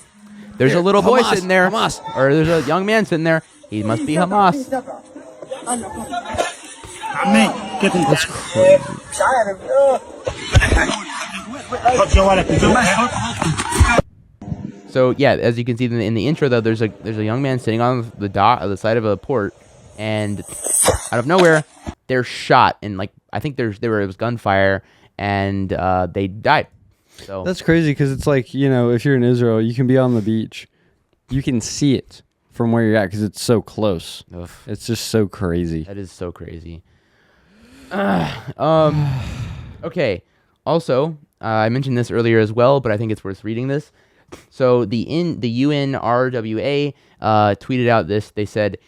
S1: there's a little boy sitting there, Hamas, or there's a young man sitting there. He must be Hamas.
S2: That's crazy.
S1: So yeah, as you can see in the intro, though, there's a young man sitting on the side of a port, and out of nowhere, they're shot, and like I think it was gunfire, and they died. So
S2: That's crazy because it's like, if you're in Israel, you can be on the beach, you can see it from where you're at because it's so close.
S1: Ugh.
S2: It's just so crazy.
S1: That is so crazy. Okay. Also, I mentioned this earlier as well, but I think it's worth reading this. So the UNRWA tweeted out this. They said,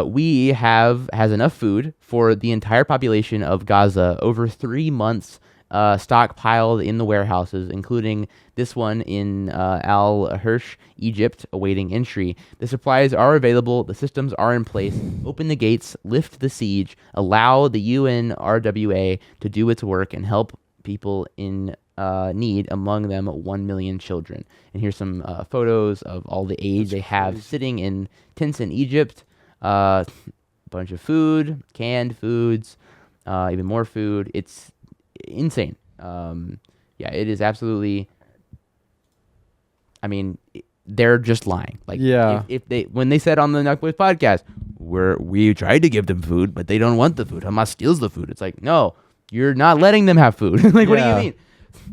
S1: "We has enough food for the entire population of Gaza over 3 months, stockpiled in the warehouses, including this one in Al Hirsch, Egypt, awaiting entry. The supplies are available. The systems are in place. Open the gates, lift the siege, allow the UNRWA to do its work, and help people in need, among them 1 million children." And here's some photos of all the aid they have sitting in tents in Egypt. Bunch of food, canned foods, even more food. It's insane. Yeah, it is absolutely. I mean, they're just lying. Like,
S2: Yeah.
S1: if they when they said on the NelkBoys podcast, we tried to give them food, but they don't want the food. Hamas steals the food. It's like, no, you're not letting them have food. Like, what do you mean?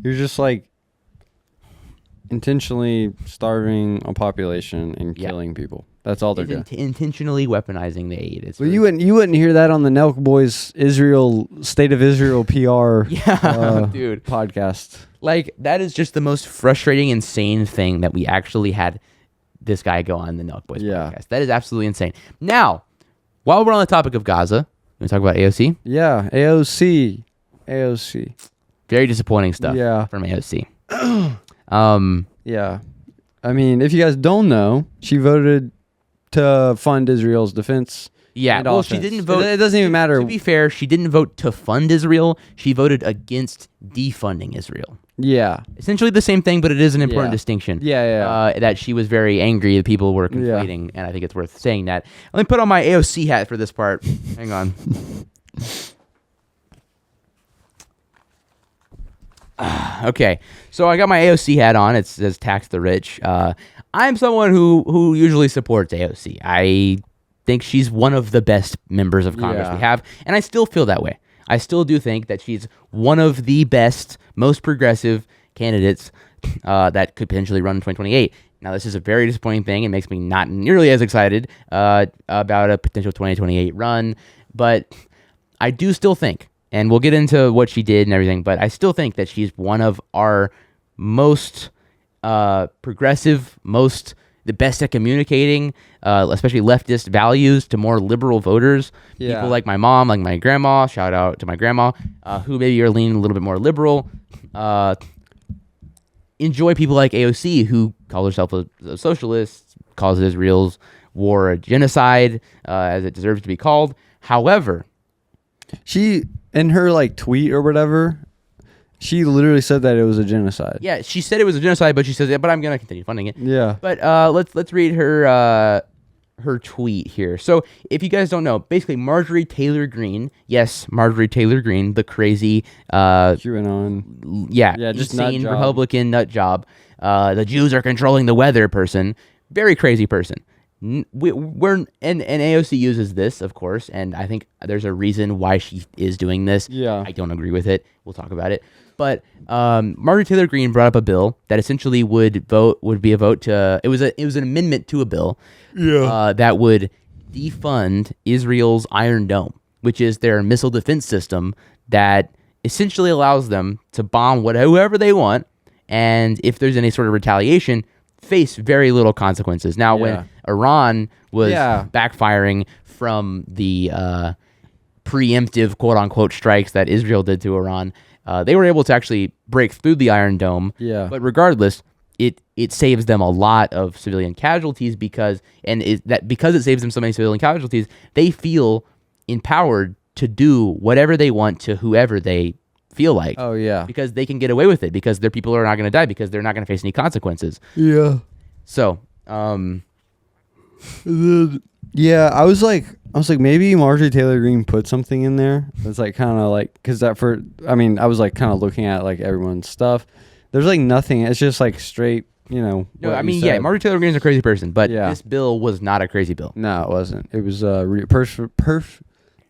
S2: You're just like intentionally starving a population and killing people. That's all they're doing.
S1: Intentionally weaponizing the aid. It's
S2: Well, you wouldn't hear that on the NelkBoys State of Israel PR
S1: dude
S2: podcast.
S1: Like, that is just the most frustrating, insane thing that we actually had this guy go on the NelkBoys podcast. That is absolutely insane. Now, while we're on the topic of Gaza, we talk about AOC.
S2: Yeah, AOC.
S1: Very disappointing stuff.
S2: Yeah.
S1: From AOC.
S2: Yeah. I mean, if you guys don't know, she voted to fund Israel's defense.
S1: Yeah, well, she didn't vote.
S2: It doesn't even matter.
S1: To be fair, she didn't vote to fund Israel. She voted against defunding Israel.
S2: Yeah.
S1: Essentially the same thing, but it is an important distinction.
S2: Yeah.
S1: That she was very angry that people were conflating, and I think it's worth saying that. Let me put on my AOC hat for this part. Hang on. Okay, so I got my AOC hat on. It says "Tax the Rich." I'm someone who usually supports AOC. I think she's one of the best members of Congress we have, and I still feel that way. I still do think that she's one of the best, most progressive candidates that could potentially run in 2028. Now, this is a very disappointing thing. It makes me not nearly as excited about a potential 2028 run, but I do still think, and we'll get into what she did and everything, but I still think that she's one of our most progressive, the best at communicating, especially leftist values to more liberal voters.
S2: Yeah.
S1: People like my mom, like my grandma, shout out to my grandma, who maybe are leaning a little bit more liberal. Enjoy people like AOC, who calls herself a socialist, calls Israel's war a genocide, as it deserves to be called. However,
S2: she, in her tweet or whatever, she literally said that it was a genocide.
S1: yeah, she said it was a genocide, but she says, but I'm going to continue funding it.
S2: Yeah.
S1: But let's read her tweet here. So if you guys don't know, basically Marjorie Taylor Greene, yes, Marjorie Taylor Greene, the crazy
S2: QAnon, just
S1: insane
S2: nut job.
S1: Republican nut job, the Jews are controlling the weather person, very crazy person. We're and AOC uses this, of course, and I think there's a reason why she is doing this.
S2: Yeah.
S1: I don't agree with it. We'll talk about it. But Marjorie Taylor Greene brought up a bill that essentially would be a vote to it was an amendment to a bill that would defund Israel's Iron Dome, which is their missile defense system that essentially allows them to bomb whoever they want, and if there's any sort of retaliation, face very little consequences. Now, when Iran was backfiring from the preemptive quote-unquote strikes that Israel did to Iran, they were able to actually break through the Iron Dome.
S2: Yeah.
S1: But regardless, it saves them a lot of civilian casualties because it saves them so many civilian casualties, they feel empowered to do whatever they want to whoever they feel like.
S2: Oh, yeah.
S1: Because they can get away with it because their people are not going to die because they're not going to face any consequences.
S2: Yeah.
S1: So,
S2: yeah, I was like maybe Marjorie Taylor Greene put something in there that's kind of because I was kind of looking at everyone's stuff. There's nothing. It's just straight you know.
S1: No,
S2: what
S1: I
S2: you
S1: mean,
S2: said.
S1: Marjorie Taylor Greene is a crazy person, but
S2: Yeah.
S1: this bill was not a crazy bill.
S2: No, it wasn't. It was a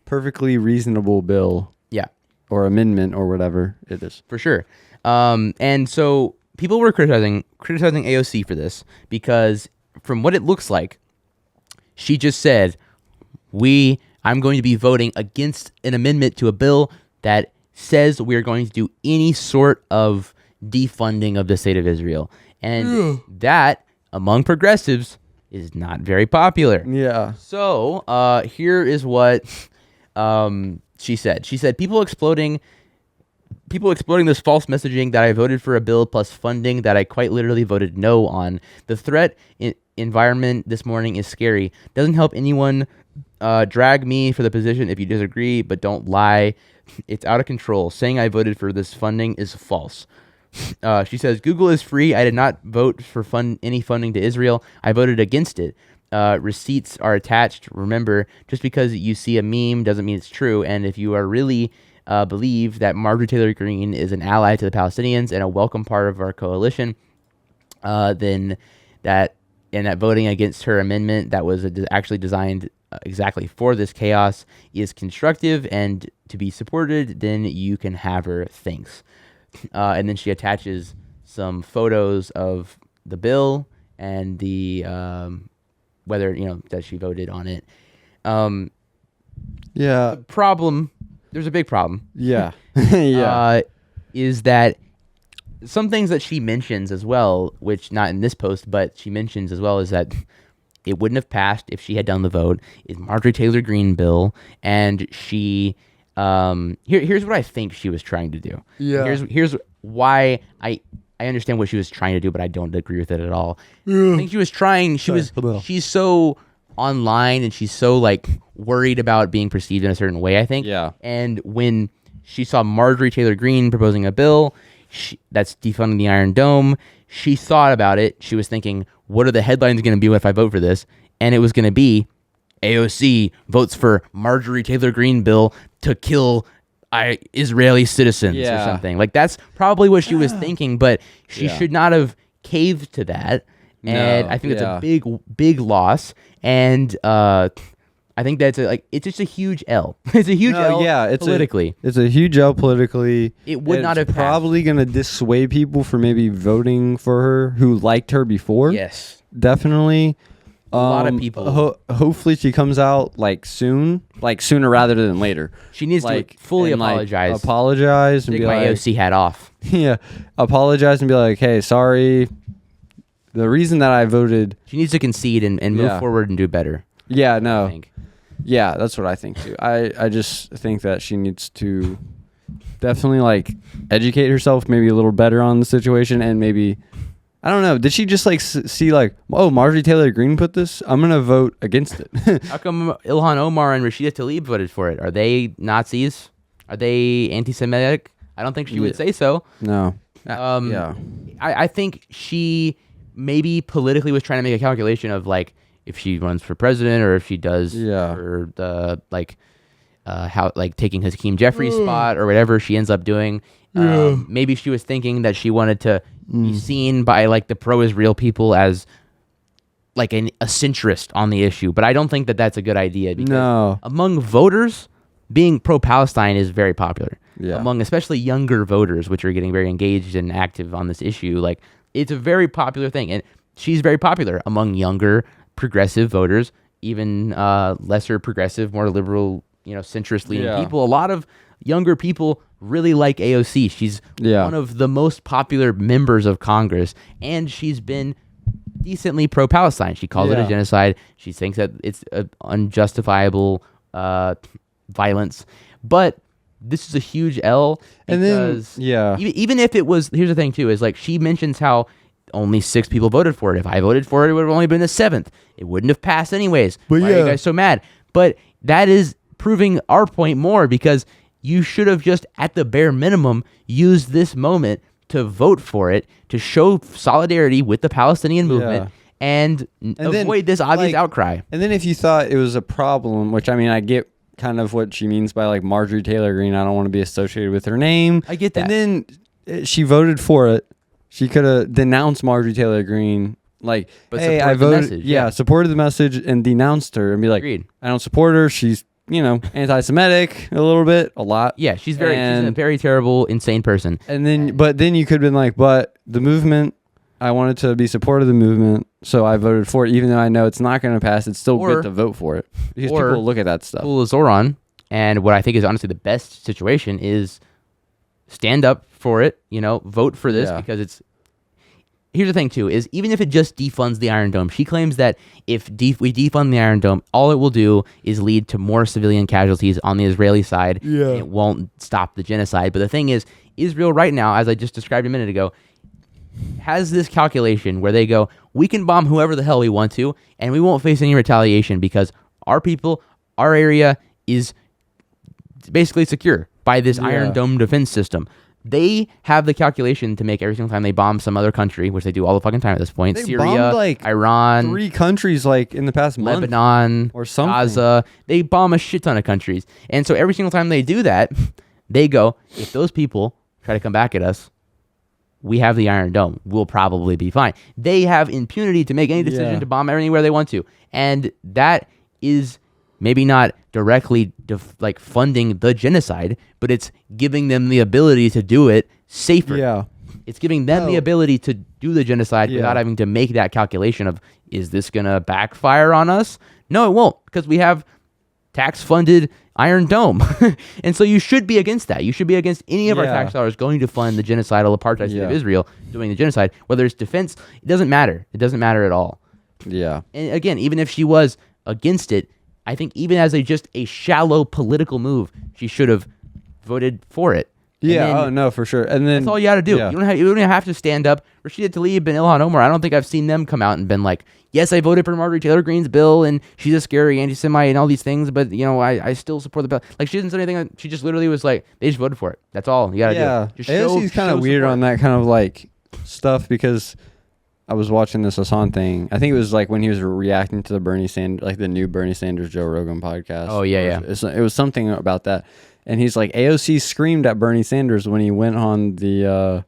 S2: perfectly reasonable bill.
S1: Yeah.
S2: Or amendment or whatever it is.
S1: For sure. And so people were criticizing AOC for this because from what it looks like, she just said, I'm going to be voting against an amendment to a bill that says we're going to do any sort of defunding of the state of Israel. And that, among progressives, is not very popular.
S2: Yeah.
S1: So here is what she said. She said, people exploding this false messaging that I voted for a bill plus funding that I quite literally voted no on. The threat environment this morning is scary. Doesn't help anyone drag me for the position if you disagree, but don't lie. It's out of control. Saying I voted for this funding is false. She says, Google is free. I did not vote for any funding to Israel. I voted against it. Receipts are attached. Remember, just because you see a meme doesn't mean it's true. And if you are really believe that Marjorie Taylor Greene is an ally to the Palestinians and a welcome part of our coalition, then that voting against her amendment that was actually designed exactly for this chaos is constructive and to be supported, then you can have her. Thanks. And then she attaches some photos of the bill and the whether that she voted on it.
S2: Yeah.
S1: There's a big problem.
S2: Yeah. Yeah.
S1: Is that some things that she mentions as well, which not in this post, but she mentions as well, is that it wouldn't have passed if she had done the vote. Is Marjorie Taylor Greene bill, and she here's what I think she was trying to do.
S2: Yeah.
S1: Here's why I understand what she was trying to do, but I don't agree with it at all. I think she was trying. She's so online and she's so like worried about being perceived in a certain way, I think.
S2: Yeah.
S1: And when she saw Marjorie Taylor Greene proposing a bill that's defunding the Iron Dome, she thought about it. She was thinking, what are the headlines going to be if I vote for this? And it was going to be AOC votes for Marjorie Taylor Greene bill to kill Israeli citizens or something. Like that's probably what she was thinking, but she should not have caved to that. And I think it's a big loss. And I think that's it's just a huge L. It's a huge L politically.
S2: It's a huge L politically.
S1: It would not have passed.
S2: Probably going to dissuade people from maybe voting for her who liked her before.
S1: Yes.
S2: Definitely.
S1: A lot of people.
S2: Hopefully she comes out sooner rather than later.
S1: She needs to fully apologize.
S2: Apologize and
S1: take
S2: be
S1: my
S2: like,
S1: AOC hat off.
S2: Yeah. Apologize and be like, hey, sorry. The reason that I voted.
S1: She needs to concede and move forward and do better.
S2: Yeah, no. Yeah, that's what I think too. I just think that she needs to definitely educate herself maybe a little better on the situation, and maybe I don't know. Did she just see oh, Marjorie Taylor Greene put this? I'm gonna vote against it.
S1: How come Ilhan Omar and Rashida Tlaib voted for it? Are they Nazis? Are they anti-Semitic? I don't think she would say so.
S2: No.
S1: Yeah. I think she maybe politically was trying to make a calculation of if she runs for president or if she does for the how taking Hakeem Jeffries' spot or whatever she ends up doing. Maybe she was thinking that she wanted to be seen by the pro-Israel people as a centrist on the issue, but I don't think that that's a good idea because among voters, being pro-Palestine is very popular. Among especially younger voters, which are getting very engaged and active on this issue, it's a very popular thing, and she's very popular among younger progressive voters, even lesser progressive, more liberal, centrist-leaning people. A lot of younger people really like AOC. She's one of the most popular members of Congress, and she's been decently pro-Palestine. She calls it a genocide. She thinks that it's unjustifiable violence, but this is a huge L because even if it was, here's the thing too, is she mentions how only 6 people voted for it. If I voted for it, it would have only been the 7th. It wouldn't have passed anyways. But why are you guys so mad? But that is proving our point more, because you should have just, at the bare minimum, used this moment to vote for it, to show solidarity with the Palestinian movement, and avoid this obvious outcry.
S2: And then if you thought it was a problem, which I get kind of what she means by Marjorie Taylor Greene, I don't want to be associated with her name.
S1: I get that.
S2: And then she voted for it. She could have denounced Marjorie Taylor Greene. Like,
S1: But
S2: hey,
S1: supported
S2: I
S1: the
S2: voted.
S1: message,
S2: yeah,
S1: yeah.
S2: supported the message and denounced her and be like,
S1: Agreed.
S2: I don't support her. She's, anti-Semitic a little bit, a lot.
S1: Yeah, she's a very terrible, insane person.
S2: And then, but then you could have been like, but the movement, I wanted to be supportive of the movement, so I voted for it, even though I know it's not going to pass. It's still good to vote for it because people will look at that stuff.
S1: Pull a Zoran, and what I think is honestly the best situation is stand up for it. Vote for this because it's. Here's the thing too: is even if it just defunds the Iron Dome, she claims that if we defund the Iron Dome, all it will do is lead to more civilian casualties on the Israeli side.
S2: Yeah.
S1: It won't stop the genocide. But the thing is, Israel right now, as I just described a minute ago, has this calculation where they go, we can bomb whoever the hell we want to, and we won't face any retaliation because our people, our area is basically secure by this Iron Dome defense system. They have the calculation to make every single time they bomb some other country, which they do all the fucking time at this point.
S2: They
S1: Syria,
S2: bombed,
S1: Iran,
S2: 3 countries in the past month.
S1: Lebanon,
S2: or something.
S1: Gaza. They bomb a shit ton of countries. And so every single time they do that, they go, if those people try to come back at us, we have the Iron Dome. We'll probably be fine. They have impunity to make any decision to bomb anywhere they want to. And that is maybe not directly funding the genocide, but it's giving them the ability to do it safer.
S2: Yeah.
S1: It's giving them the ability to do the genocide without having to make that calculation of, is this going to backfire on us? No, it won't, because we have tax-funded Iron Dome. And so you should be against that. You should be against any of our tax dollars going to fund the genocidal apartheid state of Israel doing the genocide. Whether it's defense, it doesn't matter. It doesn't matter at all.
S2: Yeah.
S1: And again, even if she was against it, I think even as just a shallow political move, she should have voted for it.
S2: Yeah, no, for sure. And then
S1: that's all you got to do.
S2: Yeah.
S1: You don't even have to stand up. Rashida Tlaib and Ilhan Omar, I don't think I've seen them come out and been like, yes, I voted for Marjorie Taylor Greene's bill, and she's a scary anti-Semite and all these things, but I still support the bill. Like, she didn't say anything. She just literally was like, they just voted for it. That's all you got to do. Just
S2: AOC's kind of weird
S1: support.
S2: on that kind of stuff because I was watching this Hassan thing. I think it was when he was reacting to the Bernie Sanders, the new Bernie Sanders Joe Rogan podcast.
S1: Oh yeah.
S2: It was something about that, and he's like, AOC screamed at Bernie Sanders when he went on the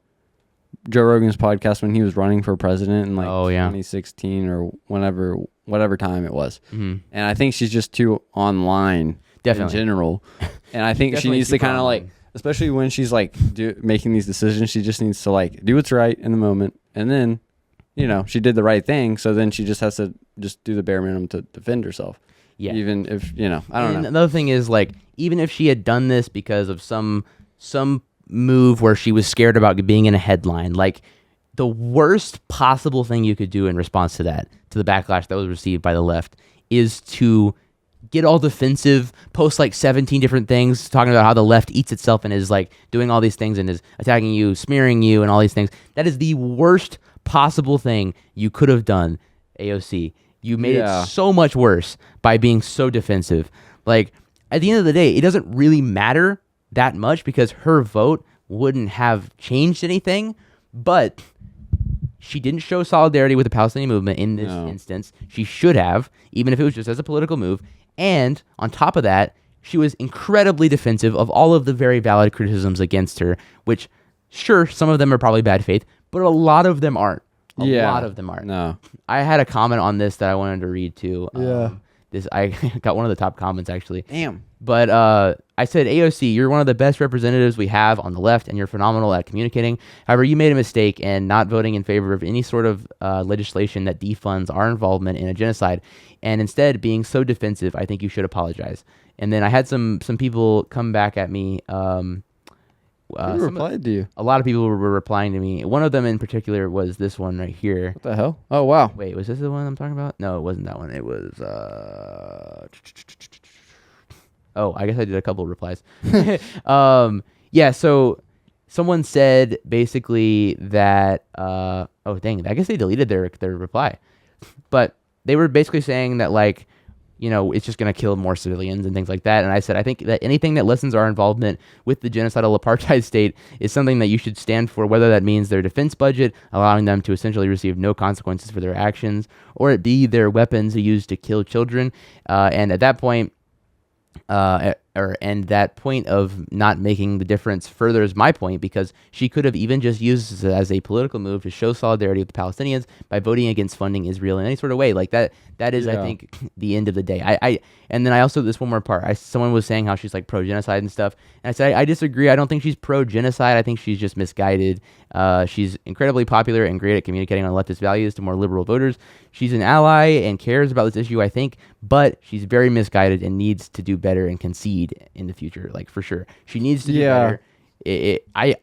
S2: Joe Rogan's podcast when he was running for president in 2016 or whatever time it was.
S1: Mm-hmm.
S2: And I think she's just too online in general, and I think she needs to kind of especially when she's making these decisions, she just needs to do what's right in the moment, and then. She did the right thing, so then she just has to just do the bare minimum to defend herself. Yeah. Even if, I don't know.
S1: Another thing is, even if she had done this because of some move where she was scared about being in a headline, the worst possible thing you could do in response to that, to the backlash that was received by the left, is to get all defensive, post 17 different things talking about how the left eats itself and is doing all these things and is attacking you, smearing you, and all these things. That is the worst possible thing you could have done, AOC. You made it so much worse by being so defensive. At the end of the day, it doesn't really matter that much because her vote wouldn't have changed anything, but she didn't show solidarity with the Palestinian movement in this instance. She should have, even if it was just as a political move. And on top of that, she was incredibly defensive of all of the very valid criticisms against her, which, sure, some of them are probably bad faith, but a lot of them aren't. A lot of them aren't.
S2: No.
S1: I had a comment on this that I wanted to read too.
S2: Yeah.
S1: I got one of the top comments actually.
S2: Damn.
S1: But I said, AOC, you're one of the best representatives we have on the left, and you're phenomenal at communicating. However, you made a mistake in not voting in favor of any sort of legislation that defunds our involvement in a genocide, and instead being so defensive. I think you should apologize. And then I had some people come back at me.
S2: Who replied to you?
S1: A lot of people were replying to me. One of them in particular was this one right here.
S2: What the hell? Oh, wow.
S1: Wait, was this the one I'm talking about? No, it wasn't that one. It was... Oh, I guess I did a couple of replies. Yeah, so someone said basically that... oh, dang, I guess they deleted their reply. But they were basically saying that, it's just going to kill more civilians and things like that. And I said, I think that anything that lessens our involvement with the genocidal apartheid state is something that you should stand for, whether that means their defense budget, allowing them to essentially receive no consequences for their actions, or it be their weapons used to kill children. And at that point, and that point of not making the difference furthers my point, because she could have even just used this as a political move to show solidarity with the Palestinians by voting against funding Israel in any sort of way. Like that is, I think, the end of the day. And then I also, this one more part, someone was saying how she's like pro-genocide and stuff, and I said I disagree. I don't think she's pro-genocide. I think she's just misguided. She's incredibly popular and great at communicating on leftist values to more liberal voters. She's an ally and cares about this issue, I think, but she's very misguided and needs to do better and concede in the future, like for sure. She needs to do better. I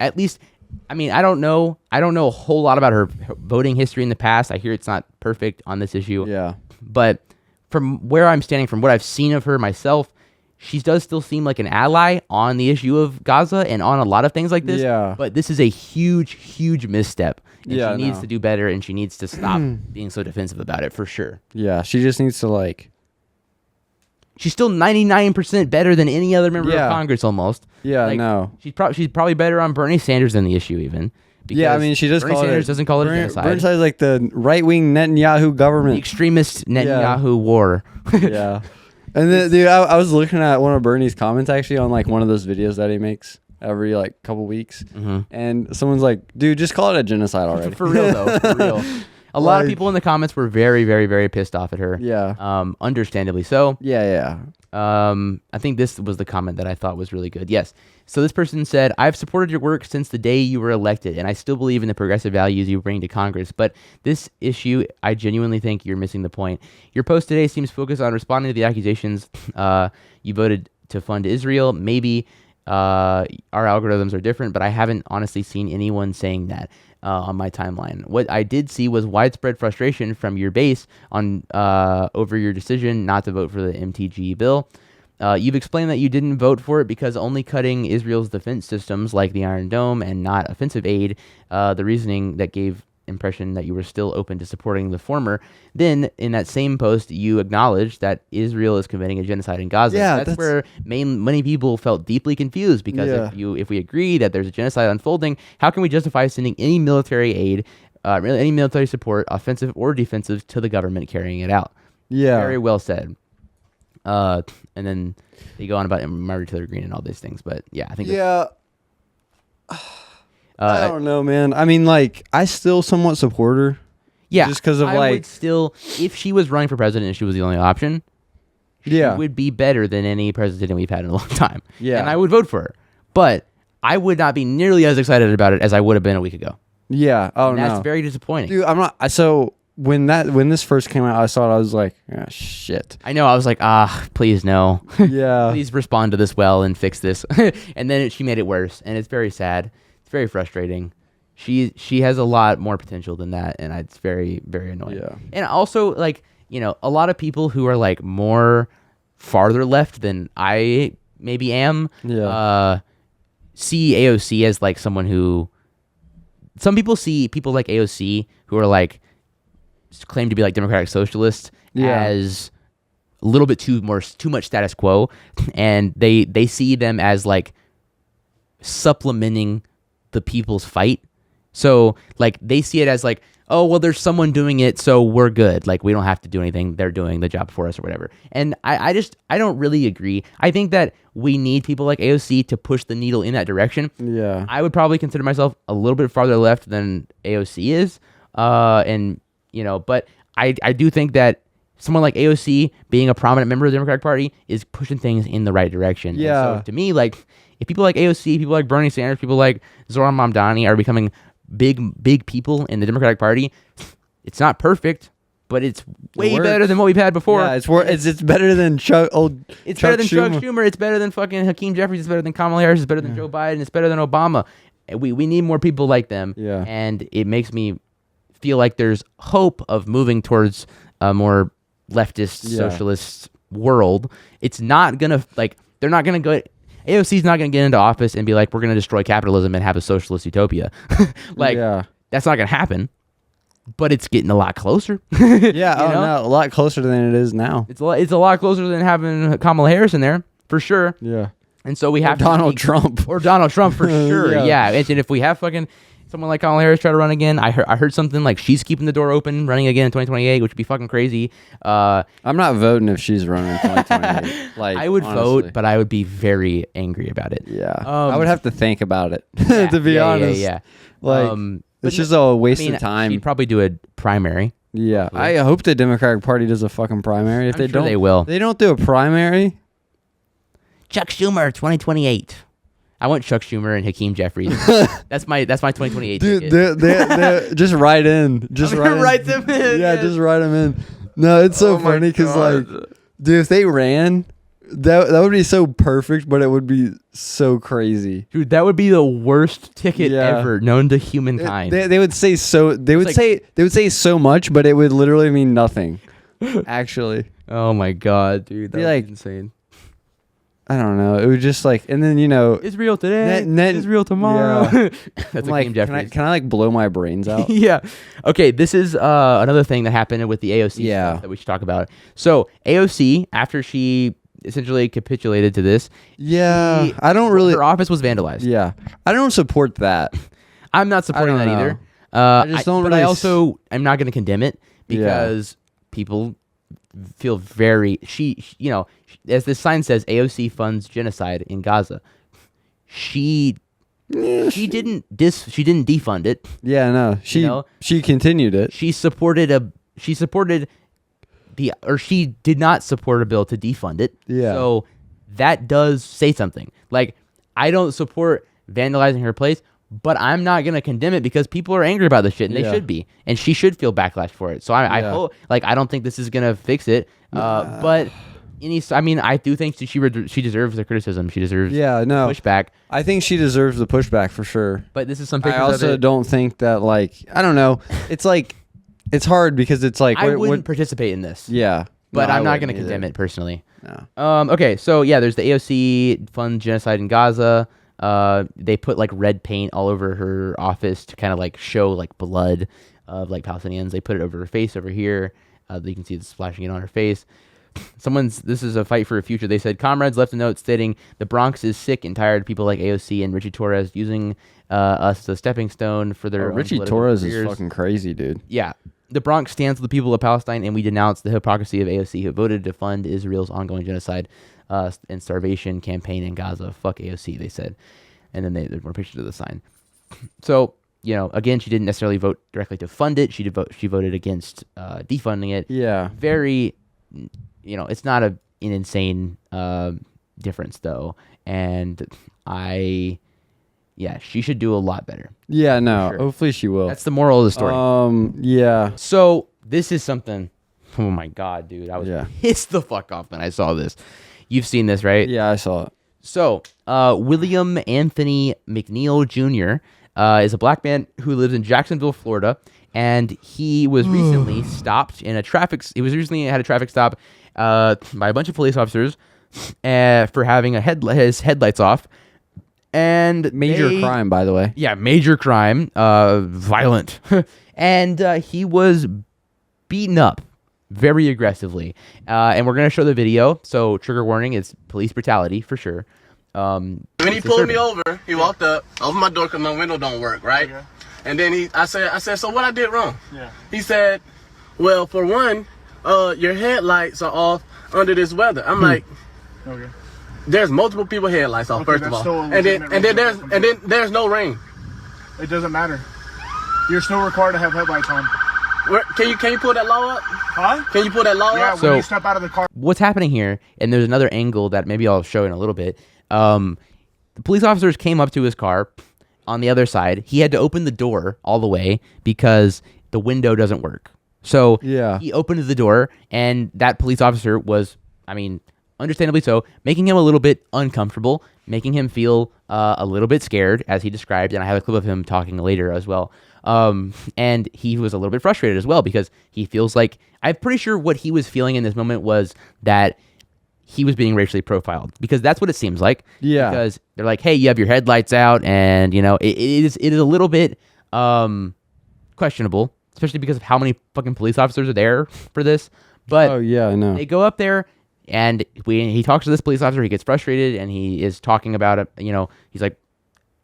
S1: don't know a whole lot about her voting history in the past. I hear it's not perfect on this issue.
S2: Yeah.
S1: But from where I'm standing, from what I've seen of her myself, she does still seem like an ally on the issue of Gaza and on a lot of things like this.
S2: Yeah.
S1: But this is a huge, huge misstep. And
S2: Yeah,
S1: she needs to do better, and she needs to stop being so defensive about it, for sure.
S2: Yeah, she just needs to, like...
S1: She's still 99% better than any other member of Congress, almost.
S2: Yeah,
S1: like,
S2: no.
S1: She's probably better on Bernie Sanders than the issue, even.
S2: Yeah, I mean, she does
S1: Bernie
S2: call
S1: Sanders
S2: it...
S1: doesn't call it genocide.
S2: Bernie Sanders like the right-wing Netanyahu government.
S1: The extremist Netanyahu war.
S2: Yeah. And then, dude, I was looking at one of Bernie's comments, actually, on, like, one of those videos that he makes every, like, couple weeks. And someone's like, dude, just call it a genocide already.
S1: For real, though. For real. A lot of people in the comments were very, very, very pissed off at her.
S2: Yeah.
S1: Understandably so.
S2: Yeah.
S1: I think this was the comment that I thought was really good. Yes. So this person said, I've supported your work since the day you were elected, and I still believe in the progressive values you bring to Congress. But this issue, I genuinely think you're missing the point. Your post today seems focused on responding to the accusations you voted to fund Israel. Maybe our algorithms are different, but I haven't honestly seen anyone saying that on my timeline. What I did see was widespread frustration from your base on over your decision not to vote for the MTG bill. You've explained that you didn't vote for it because only cutting Israel's defense systems like the Iron Dome and not offensive aid, the reasoning that gave impression that you were still open to supporting the former. Then in that same post, you acknowledged that Israel is committing a genocide in Gaza.
S2: Yeah,
S1: that's where many people felt deeply confused, because if we agree that there's a genocide unfolding, how can we justify sending any military aid, really any military support, offensive or defensive, to the government carrying it out?
S2: Yeah.
S1: Very well said. And then they go on about Marjorie Taylor Greene and all these things, but yeah, I think
S2: I don't know, man. I mean, like, I still somewhat support her.
S1: Yeah,
S2: just because of
S1: I would still, if she was running for president and she was the only option, she would be better than any president we've had in a long time.
S2: Yeah,
S1: and I would vote for her, but I would not be nearly as excited about it as I would have been a week ago.
S2: Yeah. Oh,
S1: and
S2: no.
S1: That's very disappointing.
S2: Dude, I'm not. So when this first came out, I saw it. I was like, shit.
S1: I know. I was like, please no.
S2: Yeah.
S1: Please respond to this well and fix this. And then she made it worse, and it's very sad. It's very frustrating. She has a lot more potential than that, and it's very, very annoying.
S2: Yeah.
S1: And also, like, you know, a lot of people who are like more farther left than I maybe am, see AOC as like someone who. Some people see people like AOC who are like claim to be like democratic socialists as a little bit too much status quo, and they see them as like supplementing the people's fight. So like they see it as like, oh well, there's someone doing it, so we're good. Like we don't have to do anything. They're doing the job for us or whatever. And I don't really agree. I think that we need people like AOC to push the needle in that direction.
S2: Yeah.
S1: I would probably consider myself a little bit farther left than AOC is. And you know, but I do think that someone like AOC being a prominent member of the Democratic Party is pushing things in the right direction.
S2: Yeah.
S1: And so to me, like if people like AOC, people like Bernie Sanders, people like Zoran Mamdani are becoming big people in the Democratic Party, it's not perfect, but it's way better than what we've had before.
S2: Yeah, it's better than Chuck
S1: Schumer. It's better than fucking Hakeem Jeffries. It's better than Kamala Harris. It's better than Joe Biden. It's better than Obama. And we need more people like them.
S2: Yeah.
S1: And it makes me feel like there's hope of moving towards a more leftist, socialist world. It's not gonna they're not gonna go. AOC's not going to get into office and be like, we're going to destroy capitalism and have a socialist utopia. That's not going to happen, but it's getting a lot closer.
S2: No, a lot closer than it is now.
S1: It's a lot closer than having Kamala Harris in there, for sure.
S2: Yeah.
S1: And so we have
S2: Donald Trump.
S1: Or Donald Trump, for sure. Yeah. And if we have fucking someone like Kamala Harris try to run again. I heard something like she's keeping the door open, running again in 2028, which would be fucking crazy.
S2: I'm not voting if she's running in 2028. Like,
S1: I would
S2: honestly.
S1: vote, but I would be very angry about it.
S2: Yeah, I would have to think about it. To be
S1: yeah,
S2: honest,
S1: yeah.
S2: like it's just a waste of time.
S1: She'd probably do a primary.
S2: Yeah,
S1: hopefully.
S2: I hope the Democratic Party does a fucking primary. If
S1: I'm
S2: they
S1: sure
S2: don't,
S1: they will.
S2: They don't do a primary.
S1: Chuck Schumer, 2028. I want Chuck Schumer and Hakeem Jeffries. that's my 2028
S2: Dude,
S1: ticket.
S2: they just write in. Just
S1: write them in.
S2: Yeah, just write them in. No, it's so funny because like, dude, if they ran, that would be so perfect, but it would be so crazy.
S1: Dude, that would be the worst ticket ever known to humankind.
S2: They would say so. They would say so much, but it would literally mean nothing. Actually.
S1: Oh my god, dude, that would be insane.
S2: I don't know. It was just like, and then
S1: Israel today, Israel tomorrow.
S2: Yeah.
S1: That's
S2: like,
S1: Hakeem Jeffries.
S2: Can I like blow my brains out?
S1: Yeah. Okay, this is another thing that happened with the AOC stuff that we should talk about. So AOC, after she essentially capitulated to this,
S2: I don't really.
S1: Her office was vandalized.
S2: Yeah, I don't support that.
S1: I'm not supporting that either.
S2: I just don't.
S1: But
S2: really
S1: I also I'm not going to condemn it because people feel very as this sign says, AOC funds genocide in Gaza. She didn't defund it.
S2: Yeah, no. She continued it.
S1: She did not support a bill to defund it.
S2: Yeah.
S1: So that does say something. Like, I don't support vandalizing her place, but I'm not gonna condemn it because people are angry about this shit, and they should be, and she should feel backlash for it. So I hope, I don't think this is gonna fix it. But I do think she deserves the criticism. She deserves pushback.
S2: I think she deserves the pushback for sure.
S1: But this is some pictures
S2: I also don't think that I don't know. It's like it's hard because it's like
S1: I wouldn't participate in this.
S2: Yeah.
S1: But
S2: No,
S1: I'm
S2: I
S1: not going to
S2: wouldn't
S1: condemn
S2: either.
S1: it personally.
S2: No.
S1: Okay, so there's the AOC fund genocide in Gaza. They put red paint all over her office to kind of show blood of Palestinians. They put it over her face over here. You can see it splashing it on her face. This is a fight for a future. They said, comrades left a note stating the Bronx is sick and tired of people like AOC and Richie Torres using us as a stepping stone for their own
S2: Richie
S1: political
S2: Torres
S1: careers.
S2: is fucking crazy, dude.
S1: Yeah. The Bronx stands with the people of Palestine, and we denounce the hypocrisy of AOC who voted to fund Israel's ongoing genocide and starvation campaign in Gaza. Fuck AOC, they said. And then there's more pictures of the sign. So, again, she didn't necessarily vote directly to fund it. She voted against defunding it.
S2: Yeah.
S1: Very, it's not an insane difference, though. And she should do a lot better.
S2: Yeah, no.
S1: Sure.
S2: Hopefully she will.
S1: That's the moral of the story.
S2: Yeah.
S1: So this is something. Oh my god, dude! I was pissed the fuck off when I saw this. You've seen this, right?
S2: Yeah, I saw it.
S1: So, William Anthony McNeil Jr. Is a black man who lives in Jacksonville, Florida, and he was recently stopped in a traffic. He was recently had a traffic stop by a bunch of police officers for having his headlights off. And
S2: major crime, by the way.
S1: Yeah, major crime, violent, and he was beaten up very aggressively. And we're gonna show the video. So trigger warning: it's police brutality for sure.
S13: When he pulled me over, he walked up, opened my door because my window don't work, right? Okay. And then I said, so what I did wrong? Yeah. He said, well, for one, your headlights are off under this weather. I'm like, okay. There's multiple people headlights off, first of all. And then there's no rain.
S14: It doesn't matter. You're still required to have headlights on.
S13: Can you pull that law up?
S14: Huh?
S13: Can you pull that law up?
S14: Yeah, when you step out of the car.
S1: What's happening here, and there's another angle that maybe I'll show in a little bit. The police officers came up to his car on the other side. He had to open the door all the way because the window doesn't work. So he opened the door, and that police officer was, understandably so, making him a little bit uncomfortable, making him feel a little bit scared, as he described. And I have a clip of him talking later as well. And he was a little bit frustrated as well because he feels like, I'm pretty sure what he was feeling in this moment was that he was being racially profiled, because that's what it seems like.
S2: Yeah.
S1: Because they're like, hey, you have your headlights out, and it is a little bit questionable, especially because of how many fucking police officers are there for this. But
S2: I know.
S1: They go up there, and he talks to this police officer. He gets frustrated, and he is talking about it. He's like,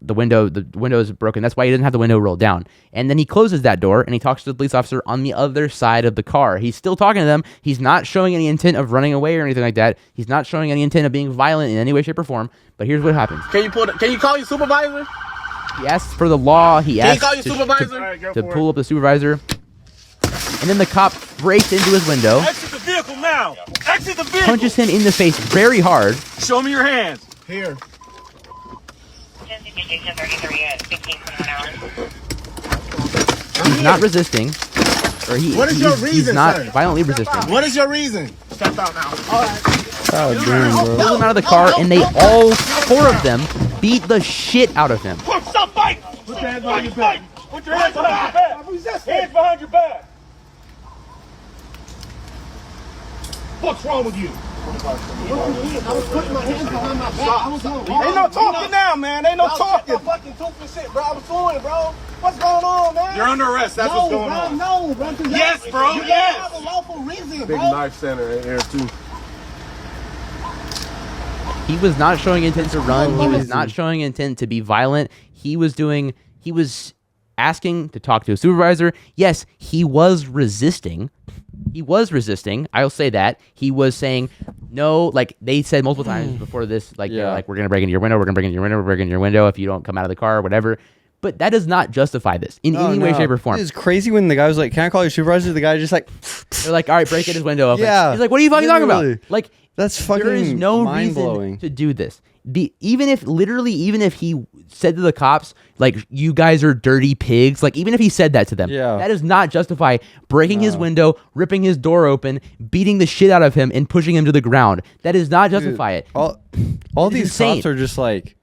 S1: the window is broken. That's why he doesn't have the window rolled down. And then he closes that door and he talks to the police officer on the other side of the car. He's still talking to them. He's not showing any intent of running away or anything like that. He's not showing any intent of being violent in any way, shape, or form. But here's what happens.
S13: Can you call your supervisor?
S1: He asks for the law. He
S13: Can you
S1: asks
S13: call your supervisor?
S1: to pull up the supervisor. And then the cop breaks into his window.
S15: Exit the vehicle now. Exit the vehicle.
S1: Punches him in the face very hard.
S15: Show me your hands. Here.
S1: He's not resisting. Or
S15: What is your reason,
S1: he's not
S15: sir?
S1: violently resisting.
S15: What is your reason? Step out now. All right.
S2: Oh, damn, bro.
S1: Pulls him out of the car, and they all four of them beat the shit out of him.
S15: Stop fighting. Put your hands behind your back. Put your hands behind your back. Hands behind your back. What's wrong with you?
S16: I was putting my hands behind my back.
S15: Ain't no talking now, man. Ain't no talking.
S16: Fucking tooth shit, bro. I was doing it, bro. What's going on, man?
S15: You're under arrest. That's what's going on.
S16: No, bro.
S15: Yes, bro.
S16: You
S15: Yes.
S16: have a lawful reason,
S15: Big
S16: bro.
S15: knife center in here too.
S1: He was not showing intent to run. He was not showing intent to be violent. He was asking to talk to a supervisor. Yes, he was resisting. I'll say that. He was saying no, like they said multiple times before this, like they're like, we're gonna break into your window, we're breaking into your window if you don't come out of the car or whatever. But that does not justify this in any way, shape, or form.
S2: It's crazy when the guy was like, "Can I call your supervisor?" The guy just like,
S1: they're like, "All right, break his window open."
S2: Yeah,
S1: he's like, "What are you fucking talking about?" Like,
S2: that's fucking
S1: there is no
S2: mind-blowing.
S1: reason to do this. Even if he said to the cops, like, "You guys are dirty pigs," like even if he said that to them, that does not justify breaking his window, ripping his door open, beating the shit out of him, and pushing him to the ground. That does not justify it.
S2: All these cops are just like,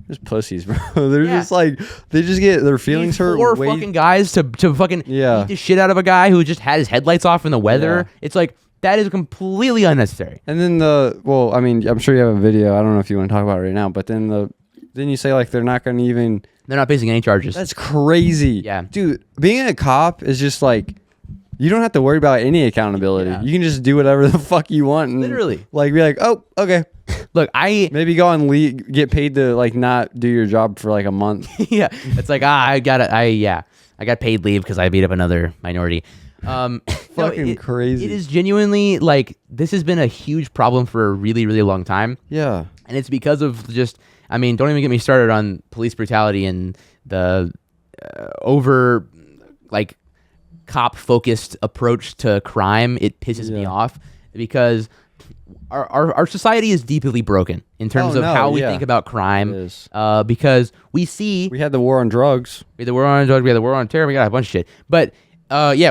S2: just pussies, bro. They're just like, they just get their feelings hurt.
S1: Four fucking guys to fucking beat the shit out of a guy who just had his headlights off in the weather. It's like, that is completely unnecessary.
S2: And then I mean, I'm sure you have a video. I don't know if you want to talk about it right now, but then you say like they're not
S1: facing any charges.
S2: That's crazy.
S1: Yeah,
S2: dude, being a cop is just like, you don't have to worry about any accountability. You can just do whatever the fuck you want. And
S1: literally,
S2: like be like, oh, okay.
S1: Look, I
S2: maybe go on leave, get paid to like not do your job for like a month.
S1: Yeah, it's like I got paid leave because I beat up another minority.
S2: Fucking crazy.
S1: It is genuinely like, this has been a huge problem for a really, really long time.
S2: Yeah,
S1: and it's because of just, I mean, don't even get me started on police brutality and the over like cop focused approach to crime. It pisses me off because our society is deeply broken in terms of how we think about crime. Because we had
S2: the war on drugs.
S1: We had the war on drugs. We had the war on terror. We got a bunch of shit. But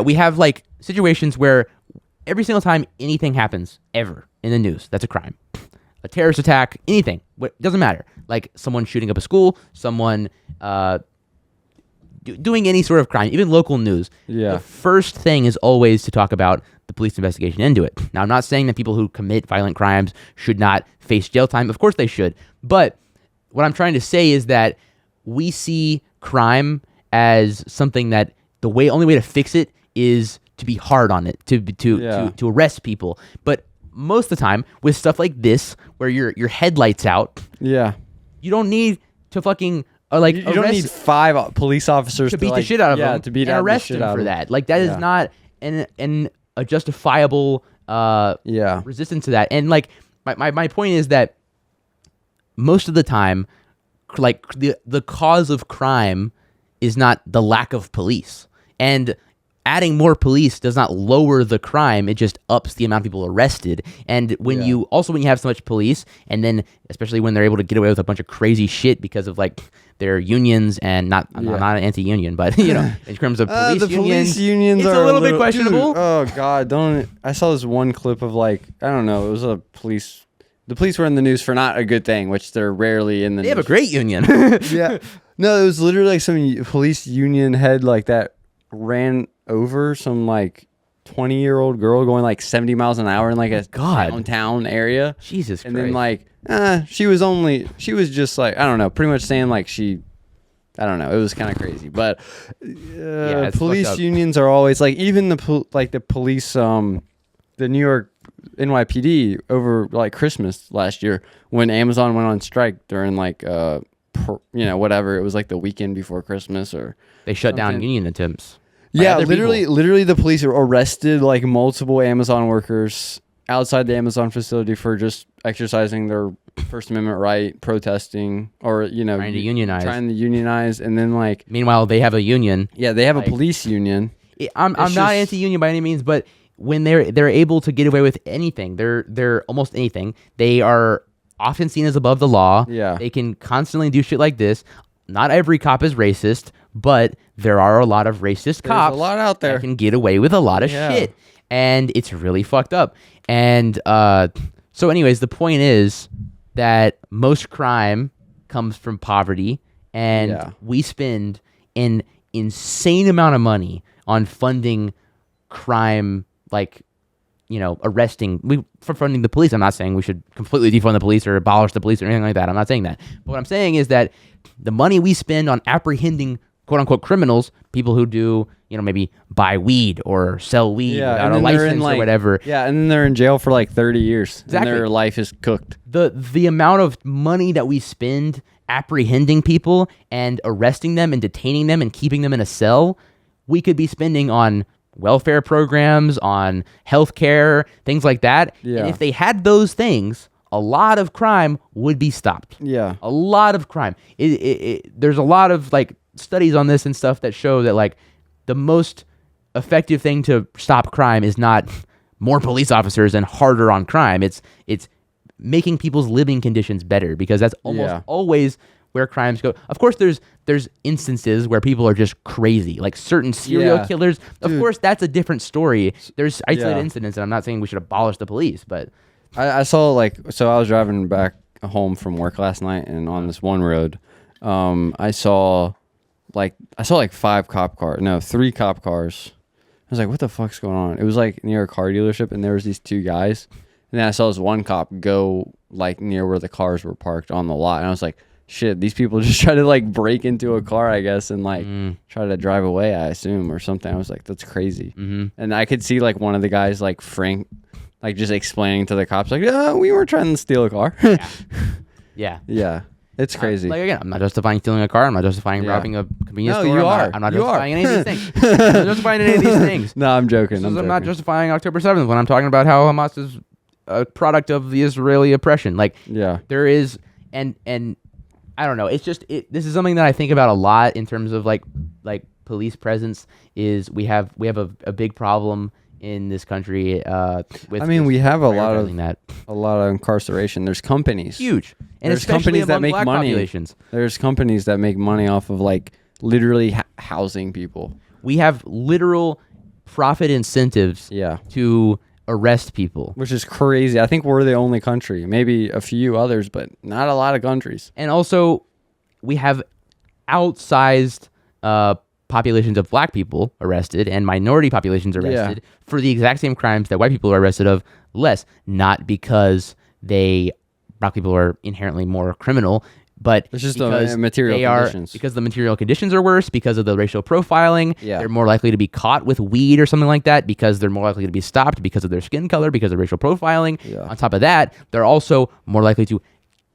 S1: we have like situations where every single time anything happens ever in the news, that's a crime. A terrorist attack, anything. It doesn't matter. Like someone shooting up a school, someone doing any sort of crime, even local news.
S2: Yeah.
S1: The first thing is always to talk about the police investigation into it. Now, I'm not saying that people who commit violent crimes should not face jail time. Of course they should. But what I'm trying to say is that we see crime as something that the only way to fix it is to be hard on it, to arrest people. But most of the time, with stuff like this, where your headlights out, you don't need to fucking
S2: you don't need 5 police officers
S1: to beat the shit out of him,
S2: to beat
S1: and
S2: out
S1: arrest
S2: the shit
S1: him
S2: out
S1: for
S2: of
S1: that. Like that is not a justifiable resistance to that. And like my point is that most of the time, like the cause of crime is not the lack of police, and adding more police does not lower the crime. It just ups the amount of people arrested. And when you have so much police, and then especially when they're able to get away with a bunch of crazy shit because of like their unions, and I'm not an anti-union, but you know, in terms of police
S2: the police unions
S1: it's
S2: are
S1: a little bit questionable.
S2: Dude, oh god, I saw this one clip of like, I don't know, it was a police. The police were in the news for not a good thing, which they're rarely in the news.
S1: They have a great union.
S2: Yeah. No, it was literally like some police union head like that ran over some like 20-year-old girl going like 70 miles an hour in like a downtown area.
S1: Jesus Christ.
S2: And then like, she was just like, I don't know, pretty much saying like I don't know. It was kind of crazy, but police unions are always like, even the police, the New York NYPD over like Christmas last year when Amazon went on strike during like whatever. It was like the weekend before Christmas or
S1: they shut down union attempts. by
S2: Yeah,
S1: other
S2: literally the police arrested like multiple Amazon workers outside the Amazon facility for just exercising their First Amendment right, protesting, or
S1: trying to unionize.
S2: And then like
S1: meanwhile they have a union.
S2: Yeah, they have a police union.
S1: I'm not anti-union by any means, but when they're able to get away with anything, they're almost anything. They are often seen as above the law.
S2: Yeah,
S1: they can constantly do shit like this. Not every cop is racist, but there are a lot of racist cops.
S2: There's a lot out there
S1: that can get away with a lot of shit, and it's really fucked up. And so, anyways, the point is that most crime comes from poverty, and we spend an insane amount of money on funding crime, like, arresting, for funding the police. I'm not saying we should completely defund the police or abolish the police or anything like that. I'm not saying that. But what I'm saying is that the money we spend on apprehending quote unquote criminals, people who do, maybe buy weed or sell weed without a license or whatever.
S2: Yeah, and then they're in jail for like 30 years.
S1: Exactly.
S2: And their life is cooked.
S1: The amount of money that we spend apprehending people and arresting them and detaining them and keeping them in a cell, we could be spending on welfare programs, on healthcare, things like that.
S2: Yeah.
S1: And if they had those things, a lot of crime would be stopped.
S2: Yeah.
S1: A lot of crime. There's a lot of like studies on this and stuff that show that like the most effective thing to stop crime is not more police officers and harder on crime. It's making people's living conditions better, because that's almost always where crimes go. Of course, there's instances where people are just crazy, like certain serial killers. Of course, that's a different story. There's isolated incidents, and I'm not saying we should abolish the police, but
S2: I saw I was driving back home from work last night, and on this one road, I saw like 3 cop cars. I was like, what the fuck's going on? It was like near a car dealership, and there was these 2 guys, and then I saw this one cop go like near where the cars were parked on the lot, and I was like, shit, these people just try to like break into a car, I guess, and like try to drive away, I assume, or something. I was like, that's crazy. And I could see like one of the guys, like Frank, like just explaining to the cops, like, we were trying to steal a car. Yeah. It's crazy.
S1: Like, again, I'm not justifying stealing a car. I'm not justifying robbing a convenience store.
S2: You are.
S1: I'm not justifying any of these things. I'm not justifying any of these things.
S2: No, I'm joking.
S1: I'm not justifying October 7th when I'm talking about how Hamas is a product of the Israeli oppression. Like, there is, and I don't know. It's just this is something that I think about a lot in terms of like police presence. Is we have a big problem in this country.
S2: We have a lot of incarceration. There's companies,
S1: huge, and
S2: there's companies that make money.
S1: Populations.
S2: There's companies that make money off of like literally housing people.
S1: We have literal profit incentives. To arrest people,
S2: which is crazy. I think we're the only country, maybe a few others, but not a lot of countries.
S1: And also, we have outsized populations of black people arrested and minority populations arrested for the exact same crimes that white people are arrested of less. Not because black people are inherently more criminal, but
S2: it's just
S1: because
S2: the material conditions.
S1: Because the material conditions are worse, because of the racial profiling. They're more likely to be caught with weed or something like that, because they're more likely to be stopped because of their skin color, because of racial profiling. On top of that, they're also more likely to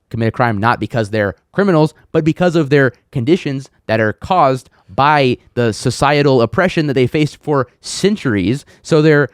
S1: commit a crime not because they're criminals, but because of their conditions that are caused by the societal oppression that they faced for centuries. So they're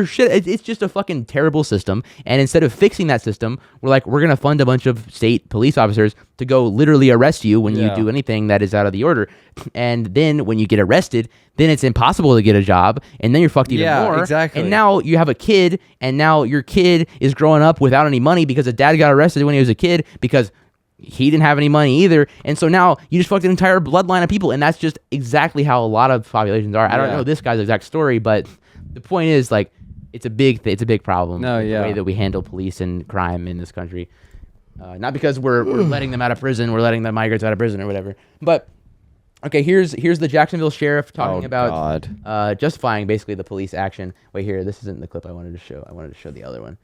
S1: shit. It's just a fucking terrible system. And instead of fixing that system, we're going to fund a bunch of state police officers to go literally arrest you when you do anything that is out of the order. And then when you get arrested, then it's impossible to get a job. And then you're fucked even more.
S2: Exactly.
S1: And now you have a kid, and now your kid is growing up without any money because a dad got arrested when he was a kid because he didn't have any money either. And so now you just fucked an entire bloodline of people. And that's just exactly how a lot of populations are. I don't know this guy's exact story, but the point is, like, it's a big problem. The way that we handle police and crime in this country. Not because we're letting them out of prison, we're letting the migrants out of prison or whatever. But okay, here's the Jacksonville sheriff talking about justifying basically the police action. Wait, here, this isn't the clip I wanted to show. I wanted to show the other one.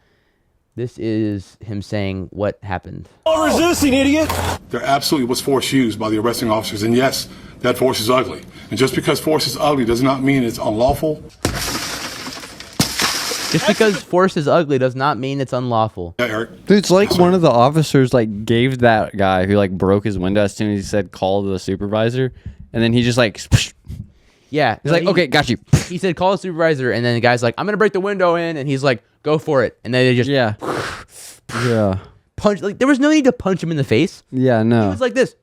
S1: This is him saying what happened.
S15: Oh, resisting, idiot!
S6: There absolutely was force used by the arresting officers, and yes, that force is ugly. And just because force is ugly does not mean it's unlawful.
S1: Just because force is ugly does not mean it's unlawful.
S2: Dude, it's like one of the officers like gave that guy who like broke his window as soon as he said call the supervisor, and then he just like
S1: Yeah.
S2: he's like, okay, got you.
S1: He said call the supervisor, and then the guy's like, I'm gonna break the window in, and he's like, go for it. And then they just
S2: yeah
S1: punch. Like there was no need to punch him in the face.
S2: yeah
S1: It
S2: no
S1: was like this.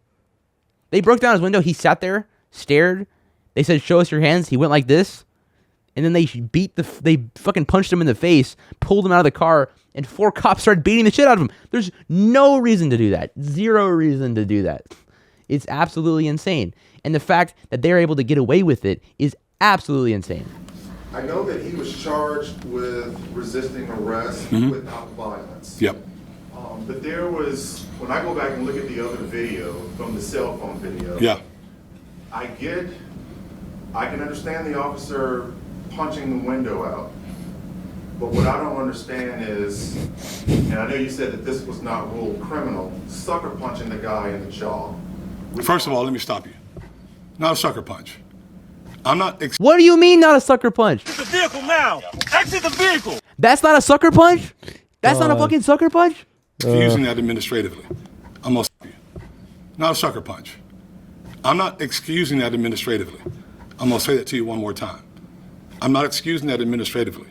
S1: They broke down his window. He sat there, stared. They said, show us your hands. He went like this. And then they fucking punched him in the face, pulled him out of the car, and 4 cops started beating the shit out of him. There's no reason to do that. Zero reason to do that. It's absolutely insane. And the fact that they're able to get away with it is absolutely insane.
S17: I know that he was charged with resisting arrest without violence.
S6: Yep.
S17: But there was, when I go back and look at the other video, from the cell phone video,
S6: Yeah.
S17: I can understand the officer punching the window out. But what I don't understand is, and I know you said that this was not ruled criminal, sucker punching the guy in the jaw.
S6: First of all, let me stop you. Not a sucker punch. I'm not.
S1: What do you mean not a sucker punch?
S15: The vehicle now. Exit the vehicle.
S1: That's not a sucker punch? That's not a fucking sucker punch?
S6: Excusing that administratively. I'm gonna stop you. Not a sucker punch. I'm not excusing that administratively. I'm gonna say that to you one more time. I'm not excusing that administratively.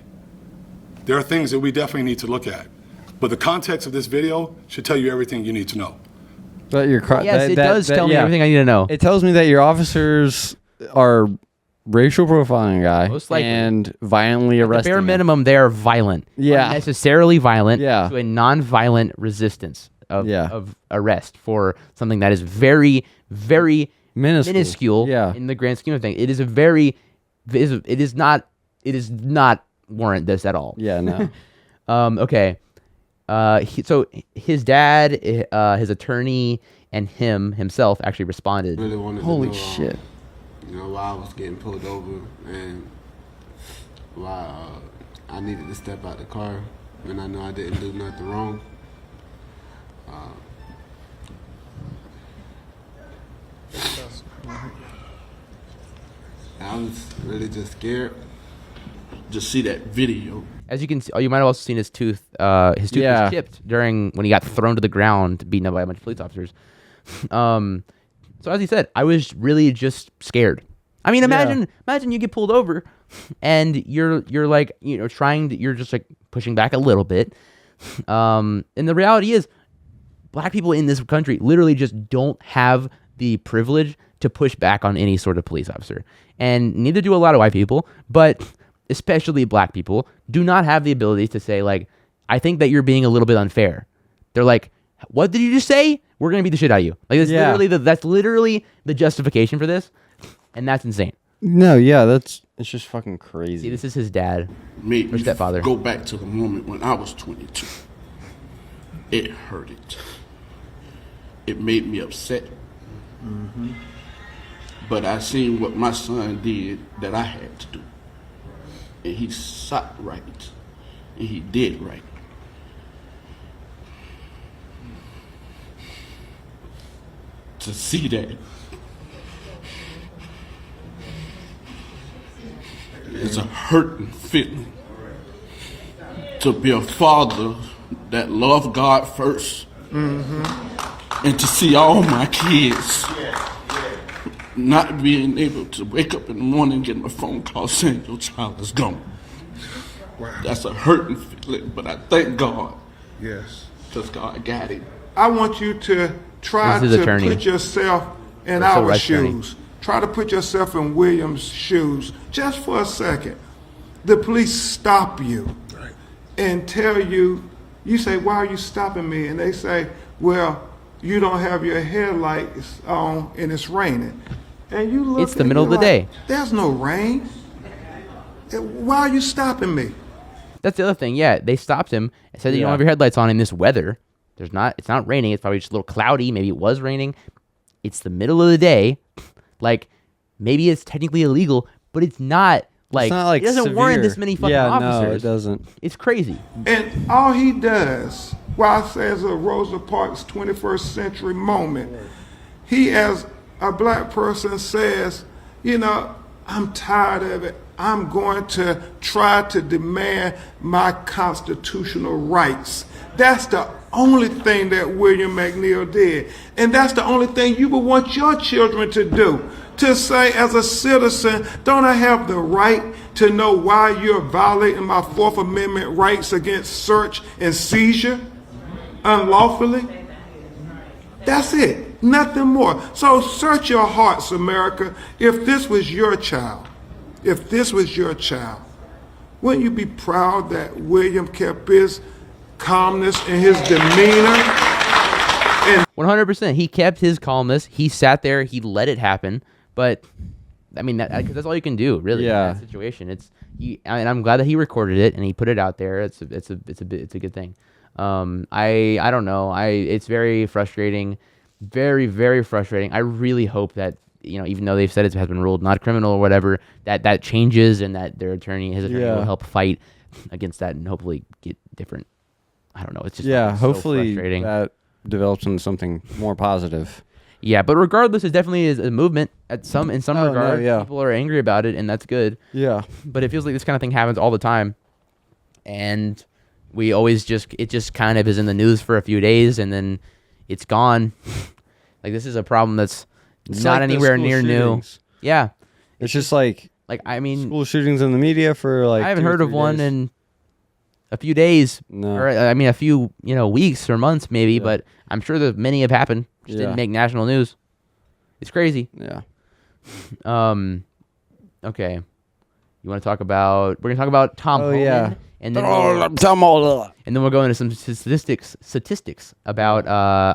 S6: There are things that we definitely need to look at, but the context of this video should tell you everything you need to know.
S2: But
S1: Yes, it does tell me everything I need to know.
S2: It tells me that your officers are racial profiling a guy
S1: Most likely.
S2: and violently
S1: At the
S2: arresting
S1: bare
S2: him.
S1: minimum, they are violent.
S2: Yeah.
S1: Unnecessarily violent
S2: Yeah.
S1: to a non-violent resistance of arrest for something that is very, very minuscule in the grand scheme of things. It is a very, it is not warrant this at all.
S2: Yeah, no.
S1: Okay. So his dad, his attorney, and himself actually responded.
S18: Really wanted
S2: Holy
S18: to know,
S2: shit.
S18: You know, why I was getting pulled over and why I needed to step out the car when I know I didn't do nothing wrong. I was really just scared. Just see that video.
S1: As you can see, you might have also seen his tooth. His tooth was chipped when he got thrown to the ground, beaten up by a bunch of police officers. So as he said, I was really just scared. I mean, imagine you get pulled over, and you're like, you're just like pushing back a little bit. And the reality is, black people in this country literally just don't have the privilege to push back on any sort of police officer, and neither do a lot of white people, but especially black people do not have the ability to say, like, I think that you're being a little bit unfair. They're like, what did you just say? We're going to beat the shit out of you. Like, that's literally the justification for this. And that's insane.
S2: No, yeah, it's just fucking crazy.
S1: See, this is his dad.
S18: Made
S1: or
S18: me
S1: stepfather.
S18: go back to the moment when I was 22. It hurted. It made me upset.
S15: Mm-hmm.
S18: But I seen what my son did that I had to do. And he sought right. And he did right. To see that, it's a hurting feeling. To be a father that loved God first. Mm-hmm. And to see all my kids not being able to wake up in the morning and get a phone call saying your child is gone. Wow. That's a hurting feeling, but I thank God.
S19: Yes.
S18: Because God got it.
S19: I want you to try to put yourself in our shoes. Try to put yourself in William's shoes just for a second. The police stop you and tell you, you say, why are you stopping me? And they say, well, you don't have your headlights on and it's raining. And you look,
S1: it's the middle of the day.
S19: There's no rain. Why are you stopping me?
S1: That's the other thing. Yeah, they stopped him and said that you don't have your headlights on in this weather. It's not raining. It's probably just a little cloudy. Maybe it was raining. It's the middle of the day. Like, maybe it's technically illegal, but it's not like, it doesn't warrant this many fucking officers.
S2: No, it doesn't.
S1: It's crazy.
S19: And all he does, while I say it's a Rosa Parks 21st century moment, he as a black person says, you know, I'm tired of it. I'm going to try to demand my constitutional rights. That's the only thing that William McNeil did. And that's the only thing you would want your children to do. To say, as a citizen, don't I have the right to know why you're violating my Fourth Amendment rights against search and seizure unlawfully? That's it. Nothing more. So search your hearts, America. If this was your child, wouldn't you be proud that William kept his calmness and his demeanor?
S1: 100%. He kept his calmness. He sat there. He let it happen. But I mean, that's all you can do, really. In that situation. And I'm glad that he recorded it and he put it out there. It's a good thing. I don't know. It's very frustrating, very, very frustrating. I really hope that, even though they've said it has been ruled not criminal or whatever, that changes and that his attorney will help fight against that and hopefully get different. I don't know. It's just
S2: hopefully
S1: so frustrating.
S2: that develops into something more positive.
S1: Yeah, but regardless, it definitely is a movement in some regard.
S2: No,
S1: people are angry about it, and that's good.
S2: Yeah,
S1: but it feels like this kind of thing happens all the time, and we always it just kind of is in the news for a few days, and then it's gone. Like, this is a problem that's not anywhere near new. Yeah,
S2: it's just like
S1: I mean,
S2: school shootings in the media for like.
S1: I haven't heard of one in a few days.
S2: No,
S1: or I mean a few weeks or months maybe, but I'm sure that many have happened. Just didn't make national news. It's crazy.
S2: Yeah.
S1: Okay. You want to talk about? We're gonna talk about Tom Homan, and then we'll go into some statistics about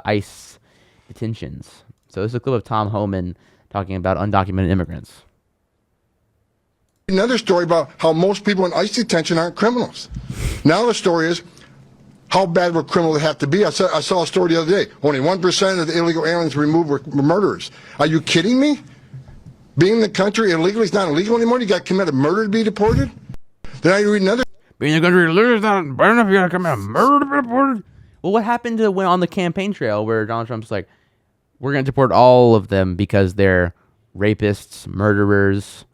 S1: ICE detentions. So this is a clip of Tom Homan talking about undocumented immigrants.
S20: Another story about how most people in ICE detention aren't criminals. Now the story is, how bad of a criminal they have to be. I saw a story the other day. Only 1% of the illegal aliens removed were murderers. Are you kidding me? Being in the country illegally is not illegal anymore? You got to commit a murder to be deported? Then I read another.
S1: Being in the country illegally is not bad enough. You got to commit a murder to be deported. Well, what happened to when on the campaign trail where Donald Trump's like, we're going to deport all of them because they're rapists, murderers,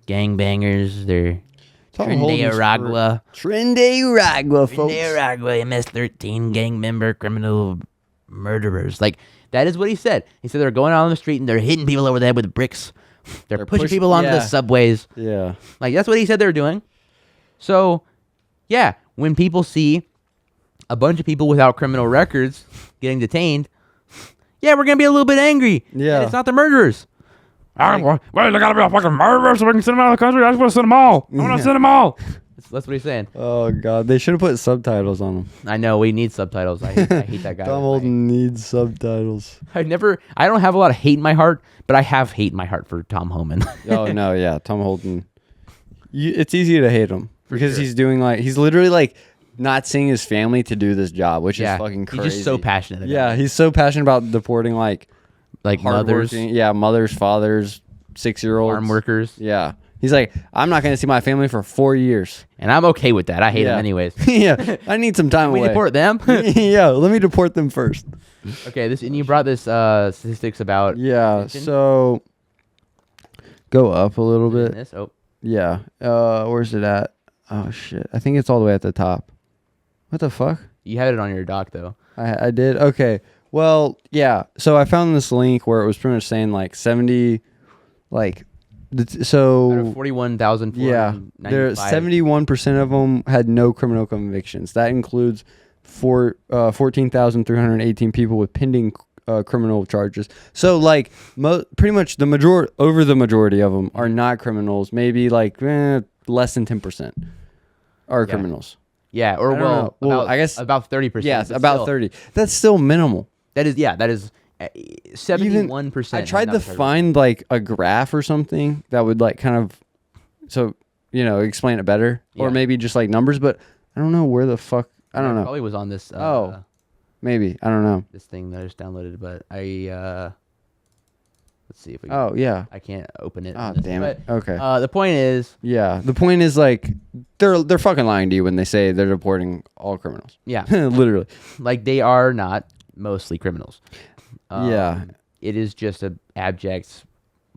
S1: gangbangers, they're Trinidad Aragua, folks. MS-13 gang member, criminal murderers. Like, that is what he said. He said they're going out on the street and they're hitting people over the head with bricks. They're pushing people onto the subways.
S2: Yeah.
S1: Like, that's what he said they're doing. So, yeah, when people see a bunch of people without criminal records getting detained, yeah, we're going to be a little bit angry.
S2: Yeah.
S1: And it's not the murderers.
S8: Well, they gotta be a fucking murderer so we can send them out of the country. I just want to send them all. I want to send them all.
S1: That's what he's saying.
S2: Oh god, they should have put subtitles on them.
S1: I know, we need subtitles. I hate that guy.
S2: Tom Holden needs subtitles.
S1: I don't have a lot of hate in my heart, but I have hate in my heart for Tom Homan.
S2: Oh no, yeah, Tom Holden. It's easy to hate him because he's doing he's literally not seeing his family to do this job, which is fucking crazy.
S1: He's just so passionate about it.
S2: Yeah, he's so passionate about deporting
S1: mothers,
S2: mothers, fathers, 6-year-olds,
S1: farm workers.
S2: Yeah, he's like, I'm not going to see my family for 4 years,
S1: and I'm okay with that. I hate them anyways.
S2: Yeah, I need some time away.
S1: We deport them.
S2: Yeah, let me deport them first.
S1: Okay, and you brought this statistics about.
S2: Yeah, so go up a little bit. Yeah, where's it at? Oh shit, I think it's all the way at the top. What the fuck?
S1: You had it on your doc though.
S2: I did. Okay. Well, yeah. So I found this link where it was pretty much saying 70, so
S1: out of 41,000.
S2: Yeah, there 71% of them had no criminal convictions. That includes 14,318 people with pending criminal charges. So pretty much the majority of them are not criminals. Maybe less than 10% are criminals.
S1: Yeah, or I guess about 30%.
S2: Yeah, about 30. That's still minimal.
S1: That is 71%.
S2: I tried to find a graph or something that would explain it better, or maybe just numbers, but I don't know where the fuck. I don't know.
S1: Probably was on this.
S2: Maybe I don't know.
S1: This thing that I just downloaded, but let's see if we.
S2: Oh yeah.
S1: I can't open it.
S2: Oh damn it. Okay.
S1: The point is.
S2: Yeah. The point is they're fucking lying to you when they say they're deporting all criminals.
S1: Yeah.
S2: Literally.
S1: They are not mostly criminals.
S2: Yeah.
S1: It is just an abject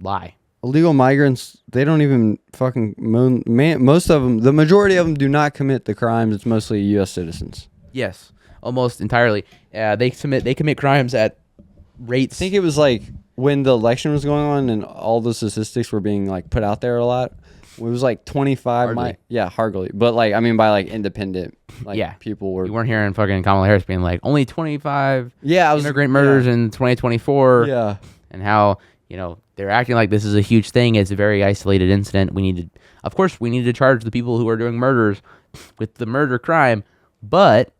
S1: lie.
S2: illegal migrants, they don't even fucking most of them, the majority of them do not commit the crimes. It's mostly U.S. citizens.
S1: Yes, almost entirely. They commit crimes at rates.
S2: I think it was like when the election was going on and all the statistics were being like put out there a lot. It was like 25. Hardly. But like, I mean, by like independent, like people were.
S1: You weren't hearing fucking Kamala Harris being like only 25 immigrant
S2: yeah.
S1: murders in 2024.
S2: Yeah.
S1: And how, they're acting like this is a huge thing. It's a very isolated incident. We need to charge the people who are doing murders with the murder crime. But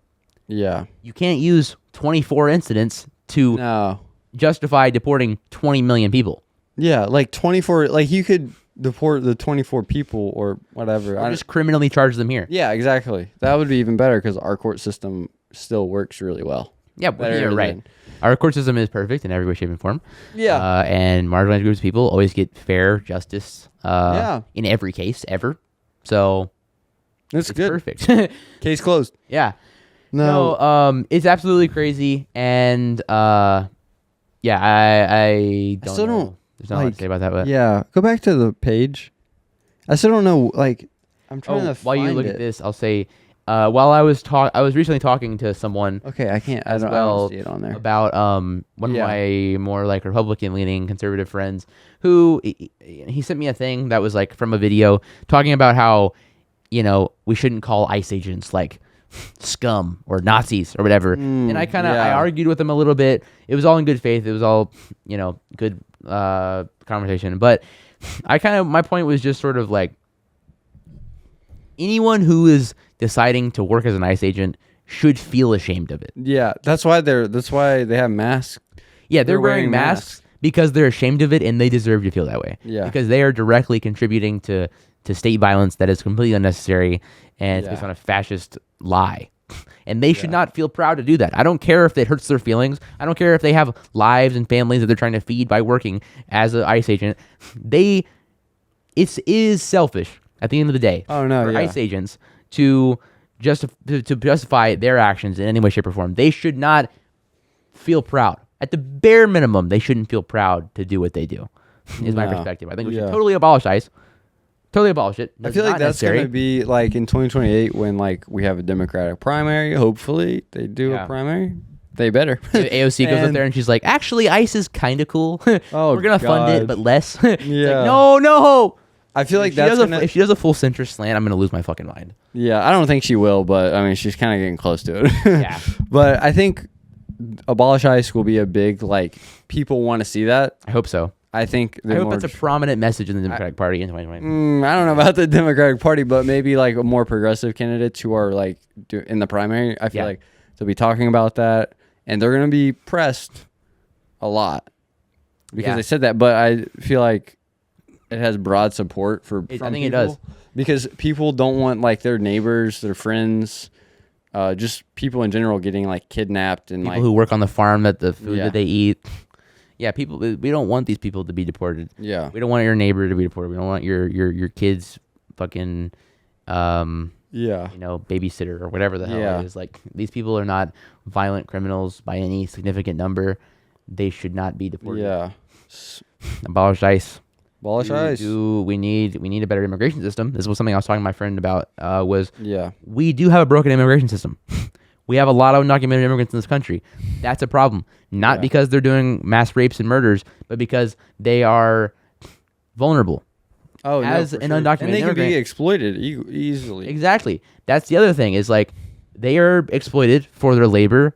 S1: you can't use 24 incidents to justify deporting 20 million people.
S2: Yeah, like 24, like you could deport the 24 people or whatever.
S1: Or just criminally charge them here.
S2: Yeah, exactly. That would be even better because our court system still works really well.
S1: Yeah, you're right. Our court system is perfect in every way, shape, and form.
S2: Yeah.
S1: And marginalized groups of people always get fair justice in every case, ever. So
S2: it's good.
S1: Perfect.
S2: Case closed.
S1: Yeah.
S2: No.
S1: It's absolutely crazy. And I don't know. There's not a lot to say about that. But
S2: yeah. Go back to the page. I still don't know. Like, I'm trying to
S1: while
S2: find
S1: you look
S2: it.
S1: at this, I'll say, while I was recently talking to someone.
S2: Okay, I don't see it on there.
S1: About one of my more like Republican-leaning conservative friends who he sent me a thing that was like from a video talking about how we shouldn't call ICE agents like scum or Nazis or whatever. And I I argued with him a little bit. It was all in good faith. It was all good conversation. But my point was just sort of like anyone who is deciding to work as an ICE agent should feel ashamed of it.
S2: Yeah, that's why they have masks.
S1: Yeah, they're wearing masks because they're ashamed of it and they deserve to feel that way.
S2: Yeah.
S1: Because they are directly contributing to state violence that is completely unnecessary and it's based on a fascist lie. And they should not feel proud to do that. I don't care if it hurts their feelings. I don't care if they have lives and families that they're trying to feed by working as an ICE agent. It is selfish at the end of the day for ICE agents to justify their actions in any way, shape, or form. They should not feel proud. At the bare minimum, they shouldn't feel proud to do what they do, is my perspective. I think we should totally abolish ICE. Totally abolish it.
S2: I feel like that's going to be like in 2028 when like we have a Democratic primary. Hopefully they do a primary. They better.
S1: AOC goes up there and she's like, actually, ICE is kind of cool.
S2: Oh,
S1: we're going to fund it, but less.
S2: Yeah.
S1: Like, no.
S2: I feel like
S1: if she does a full centrist slant, I'm going to lose my fucking mind.
S2: Yeah, I don't think she will, but I mean, she's kind of getting close to it.
S1: Yeah.
S2: But I think abolish ICE will be a big, like, people want to see that.
S1: I hope so.
S2: I think
S1: that's a prominent message in the Democratic Party in 2020.
S2: I don't know about the Democratic Party, but maybe like a more progressive candidates who are like in the primary. I feel like they'll be talking about that, and they're going to be pressed a lot because they said that. But I feel like it has broad support from
S1: I think
S2: people,
S1: it does
S2: because people don't want like their neighbors, their friends, just people in general getting like kidnapped and
S1: people who work on the farm that the food that they eat. Yeah, we don't want these people to be deported.
S2: Yeah.
S1: We don't want your neighbor to be deported. We don't want your kids fucking babysitter or whatever the hell it is. Like, these people are not violent criminals by any significant number. They should not be deported.
S2: Yeah.
S1: Abolish ICE.
S2: Abolish ICE.
S1: We need a better immigration system. This was something I was talking to my friend about we do have a broken immigration system. We have a lot of undocumented immigrants in this country. That's a problem. Not because they're doing mass rapes and murders, but because they are vulnerable.
S2: Oh,
S1: as an undocumented
S2: and they
S1: immigrant,
S2: can be exploited easily.
S1: Exactly. That's the other thing is like they are exploited for their labor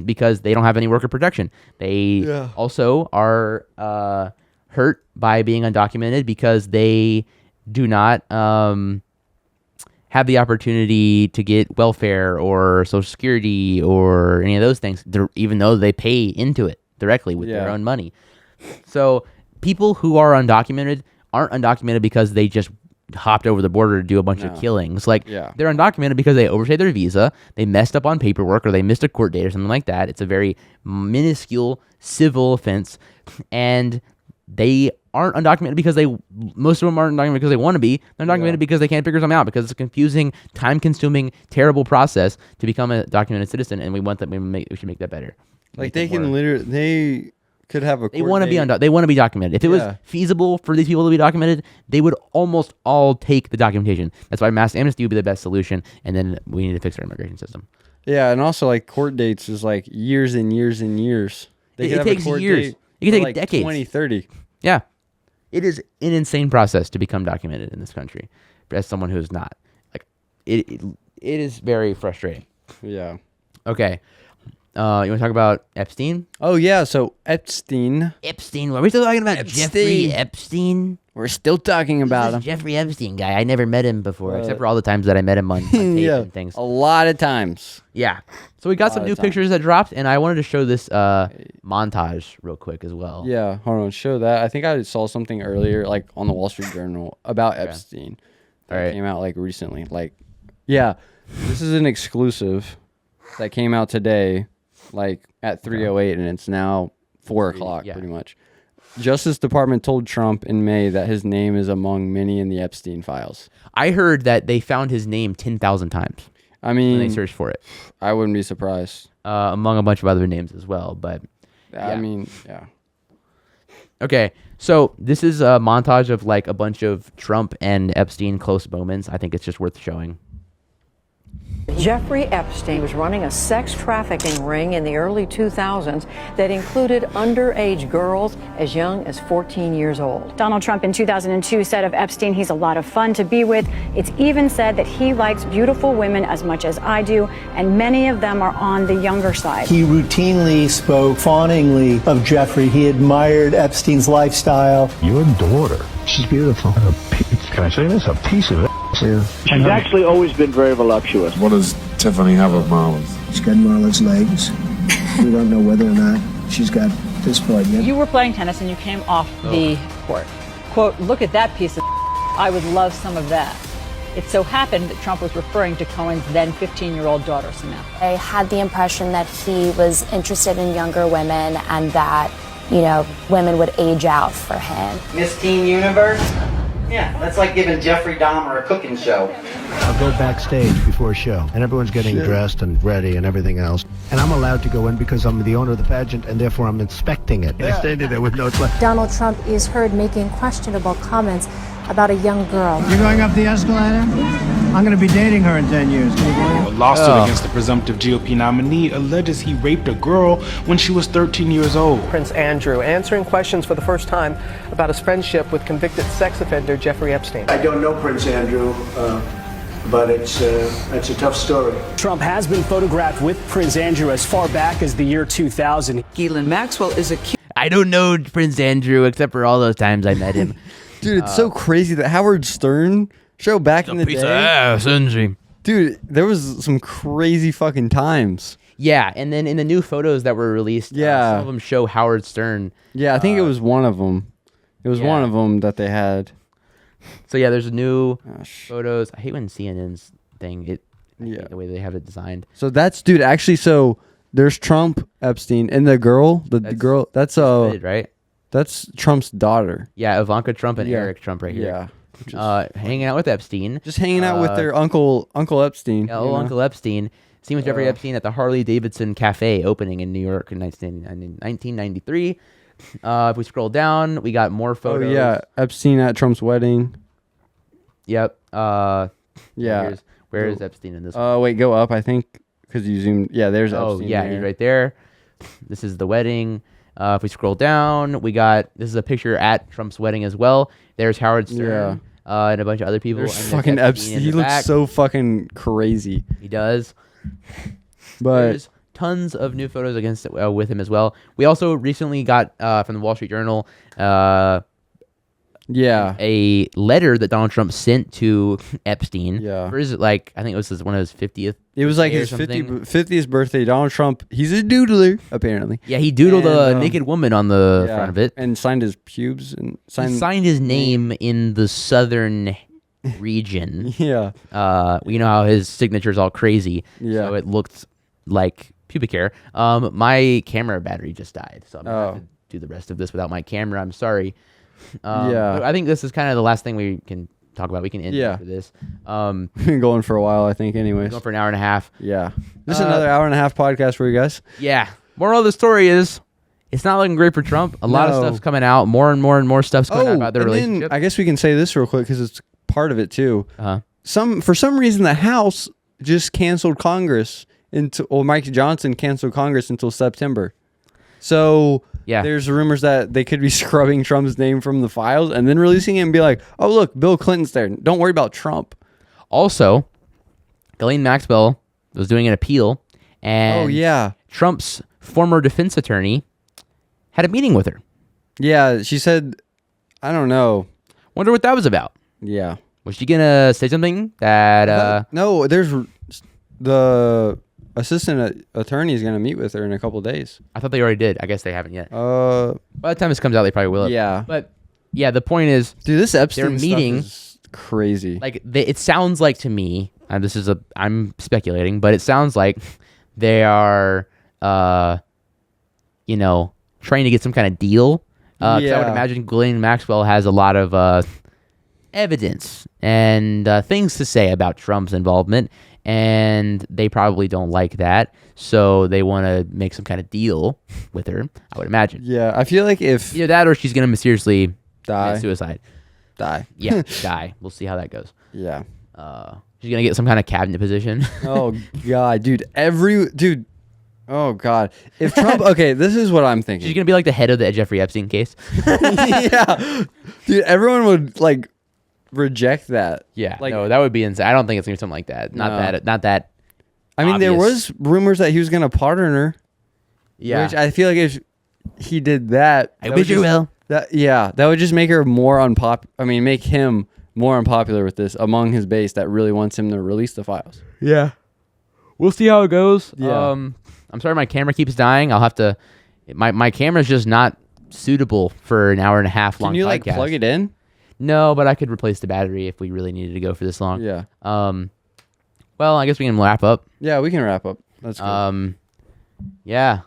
S1: because they don't have any worker protection. They also are hurt by being undocumented because they do not have the opportunity to get welfare or Social Security or any of those things, even though they pay into it directly with their own money. So people who are undocumented aren't undocumented because they just hopped over the border to do a bunch of killings. Like, they're undocumented because they overstayed their visa, they messed up on paperwork, or they missed a court date or something like that. It's a very minuscule civil offense, and they aren't undocumented because most of them aren't undocumented because they want to be. They're undocumented because they can't figure something out, because it's a confusing, time-consuming, terrible process to become a documented citizen, and we should make that better.
S2: Like, they can literally, could have a.
S1: They want to be They want to be documented. If it was feasible for these people to be documented, they would almost all take the documentation. That's why mass amnesty would be the best solution, and then we need to fix our immigration system.
S2: Yeah, and also like court dates is like years and years and years.
S1: It takes years. It can take
S2: like
S1: decades.
S2: 20, 30.
S1: Yeah, it is an insane process to become documented in this country. As someone who is not, like, it is very frustrating.
S2: Yeah.
S1: Okay. You want to talk about Epstein?
S2: Oh yeah, so Epstein.
S1: Are we still talking about Jeffrey Epstein?
S2: We're still talking about him.
S1: Jeffrey Epstein guy. I never met him before, except for all the times that I met him on tape and things.
S2: A lot of times.
S1: Yeah. So we got some new pictures that dropped, and I wanted to show this montage real quick as well.
S2: Yeah, hold on, show that. I think I saw something earlier, like on the Wall Street Journal, about Epstein. That came out like recently. Like, yeah, this is an exclusive that came out today, like at 3:08, and it's now 4 o'clock, pretty much. Justice Department told Trump in May that his name is among many in the Epstein files.
S1: I heard that they found his name 10,000 times.
S2: I mean,
S1: when they searched for it.
S2: I wouldn't be surprised.
S1: Among a bunch of other names as well, but
S2: I mean, yeah.
S1: Okay, so this is a montage of like a bunch of Trump and Epstein close moments. I think it's just worth showing.
S21: Jeffrey Epstein was running a sex trafficking ring in the early 2000s that included underage girls as young as 14 years old.
S22: Donald Trump in 2002 said of Epstein, he's a lot of fun to be with. It's even said that he likes beautiful women as much as I do, and many of them are on the younger side.
S23: He routinely spoke fawningly of Jeffrey. He admired Epstein's lifestyle.
S24: Your daughter, she's beautiful. Can I say this? A piece of it.
S25: She's actually always been very voluptuous.
S24: What does Tiffany have of Marlon's?
S23: She's got Marla's legs. We don't know whether or not she's got this part yet.
S22: You were playing tennis and you came off the court. Quote, look at that piece of I would love some of that. It so happened that Trump was referring to Cohen's then 15-year-old daughter, Samantha.
S26: I had the impression that he was interested in younger women and that, you know, women would age out for him.
S3: Miss Teen Universe? Yeah, that's like giving Jeffrey Dahmer a cooking show.
S23: I'll go backstage before a show, and everyone's getting dressed and ready and everything else. And I'm allowed to go in because I'm the owner of the pageant, and therefore I'm inspecting it. And I standing there with no left.
S27: Donald Trump is heard making questionable comments about a young girl.
S23: You're going up the escalator? I'm going to be dating her in 10 years. Can you believe it?
S28: A lawsuit against the presumptive GOP nominee alleges he raped a girl when she was 13 years old.
S29: Prince Andrew answering questions for the first time about his friendship with convicted sex offender Jeffrey Epstein.
S23: I don't know Prince Andrew, but it's a tough story.
S30: Trump has been photographed with Prince Andrew as far back as the year 2000.
S21: Ghislaine Maxwell is a
S1: I don't know Prince Andrew except for all those times I met him.
S2: Dude, it's so crazy that Howard Stern show back in the
S1: piece
S2: day.
S1: of ass, isn't she?
S2: Dude, there was some crazy fucking times.
S1: Yeah, and then in the new photos that were released, some of them show Howard Stern.
S2: Yeah, I think it was one of them. It was one of them that they had.
S1: So yeah, there's new photos. I hate when CNN's thing. I hate the way they have it designed.
S2: So that's dude. Actually, so there's Trump, Epstein, and the girl. The girl. That's
S1: right.
S2: That's Trump's daughter.
S1: Yeah, Ivanka Trump and Eric Trump right here.
S2: Yeah.
S1: Hanging out with Epstein.
S2: Just hanging out with their Uncle Epstein.
S1: Yeah, Uncle Epstein. Seen with Jeffrey Epstein at the Harley Davidson Cafe opening in New York in 1993. If we scroll down, we got more photos.
S2: Oh yeah, Epstein at Trump's wedding.
S1: Yep.
S2: Yeah.
S1: Where is Epstein in this?
S2: Wait, go up. I think because you zoomed. Yeah, there's Epstein.
S1: Oh yeah, he's right there. This is the wedding. If we scroll down, we got this is a picture at Trump's wedding as well. There's Howard Stern and a bunch of other people.
S2: There's
S1: and
S2: fucking Epstein. He looks so fucking crazy.
S1: He does.
S2: But
S1: there's tons of new photos against with him as well. We also recently got from the Wall Street Journal a letter that Donald Trump sent to Epstein.
S2: Yeah.
S1: For his, like, I think it was one of his 50th.
S2: It was like his 50th birthday. Donald Trump, he's a doodler, apparently.
S1: Yeah, he doodled a naked woman on the front of it.
S2: And signed his pubes. And
S1: signed his name in the southern region.
S2: Yeah.
S1: You know how his signature's all crazy.
S2: Yeah.
S1: So it looked like pubic hair. My camera battery just died. So I'm going to have to do the rest of this without my camera. I'm sorry. But I think this is kind of the last thing we can talk about. We can end after this.
S2: We've been going for a while, I think, anyways.
S1: Going for an hour and a half.
S2: Yeah. This is another hour and a half podcast for you guys.
S1: Yeah. Moral of the story is, it's not looking great for Trump. A lot of stuff's coming out. More and more stuff's coming out about their relationship.
S2: I guess we can say this real quick because it's part of it too. For some reason, the House just canceled Congress Mike Johnson canceled Congress until September. So there's rumors that they could be scrubbing Trump's name from the files and then releasing it and be like, oh, look, Bill Clinton's there. Don't worry about Trump.
S1: Also, Ghislaine Maxwell was doing an appeal, and Trump's former defense attorney had a meeting with her.
S2: Yeah, she said, I don't know.
S1: Wonder what that was about.
S2: Yeah.
S1: Was she going to say something that...
S2: No, there's the assistant attorney is going to meet with her in a couple of days.
S1: I thought they already did. I guess they haven't yet. By the time this comes out, they probably will.
S2: Yeah.
S1: But yeah, the point is...
S2: Dude, this Epstein
S1: meeting
S2: stuff is crazy.
S1: Like, it sounds like to me, and I'm speculating, but it sounds like they are, trying to get some kind of deal. 'Cause I would imagine Ghislaine Maxwell has a lot of evidence and things to say about Trump's involvement, and they probably don't like that, so they want to make some kind of deal with her, I would imagine.
S2: Yeah, I feel like if...
S1: Either that or she's going to mysteriously
S2: die.
S1: Suicide.
S2: Die.
S1: Yeah, die. We'll see how that goes.
S2: Yeah.
S1: She's going to get some kind of cabinet position.
S2: Oh, God, dude. Oh, God. If Trump... Okay, this is what I'm thinking.
S1: She's going to be like the head of the Jeffrey Epstein case.
S2: Yeah. Dude, everyone would, reject that.
S1: Yeah. No, that would be insane. I don't think it's going to be something like that. Not that
S2: I mean, there
S1: obvious.
S2: was rumors that he was going to pardon her.
S1: Yeah.
S2: Which I feel like if he did that...
S1: I wish you will.
S2: That would just make her more unpopular. I mean, make him more unpopular with this among his base that really wants him to release the files.
S1: Yeah. We'll see how it goes.
S2: Yeah.
S1: I'm sorry my camera keeps dying. I'll have to... My camera's just not suitable for an hour and a half long podcast.
S2: Can you, plug it in?
S1: No, but I could replace the battery if we really needed to go for this long.
S2: Yeah.
S1: Well, I guess we can wrap up.
S2: Yeah, we can wrap up. That's cool.
S1: Yeah.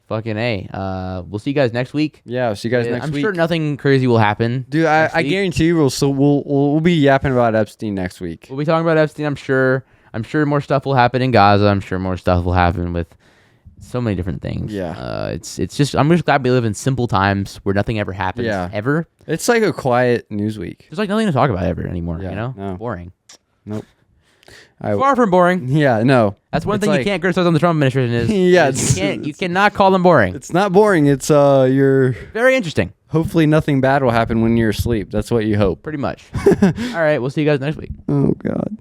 S1: Fucking A. We'll see you guys next week.
S2: Yeah, we'll see you guys next week.
S1: I'm sure nothing crazy will happen.
S2: Dude, I guarantee you we'll be yapping about Epstein next week.
S1: We'll be talking about Epstein, I'm sure. I'm sure more stuff will happen in Gaza. I'm sure more stuff will happen with so many different things.
S2: Yeah.
S1: It's just I'm just glad we live in simple times where nothing ever happens.
S2: Yeah.
S1: Ever.
S2: It's like a quiet news week.
S1: There's nothing to talk about ever anymore,
S2: No.
S1: It's boring.
S2: Nope.
S1: Far from boring.
S2: Yeah, no.
S1: That's one thing you can't criticize on the Trump administration is you cannot call them boring.
S2: It's not boring. It's you're
S1: very interesting.
S2: Hopefully nothing bad will happen when you're asleep. That's what you hope.
S1: Pretty much. All right, we'll see you guys next week.
S2: Oh God.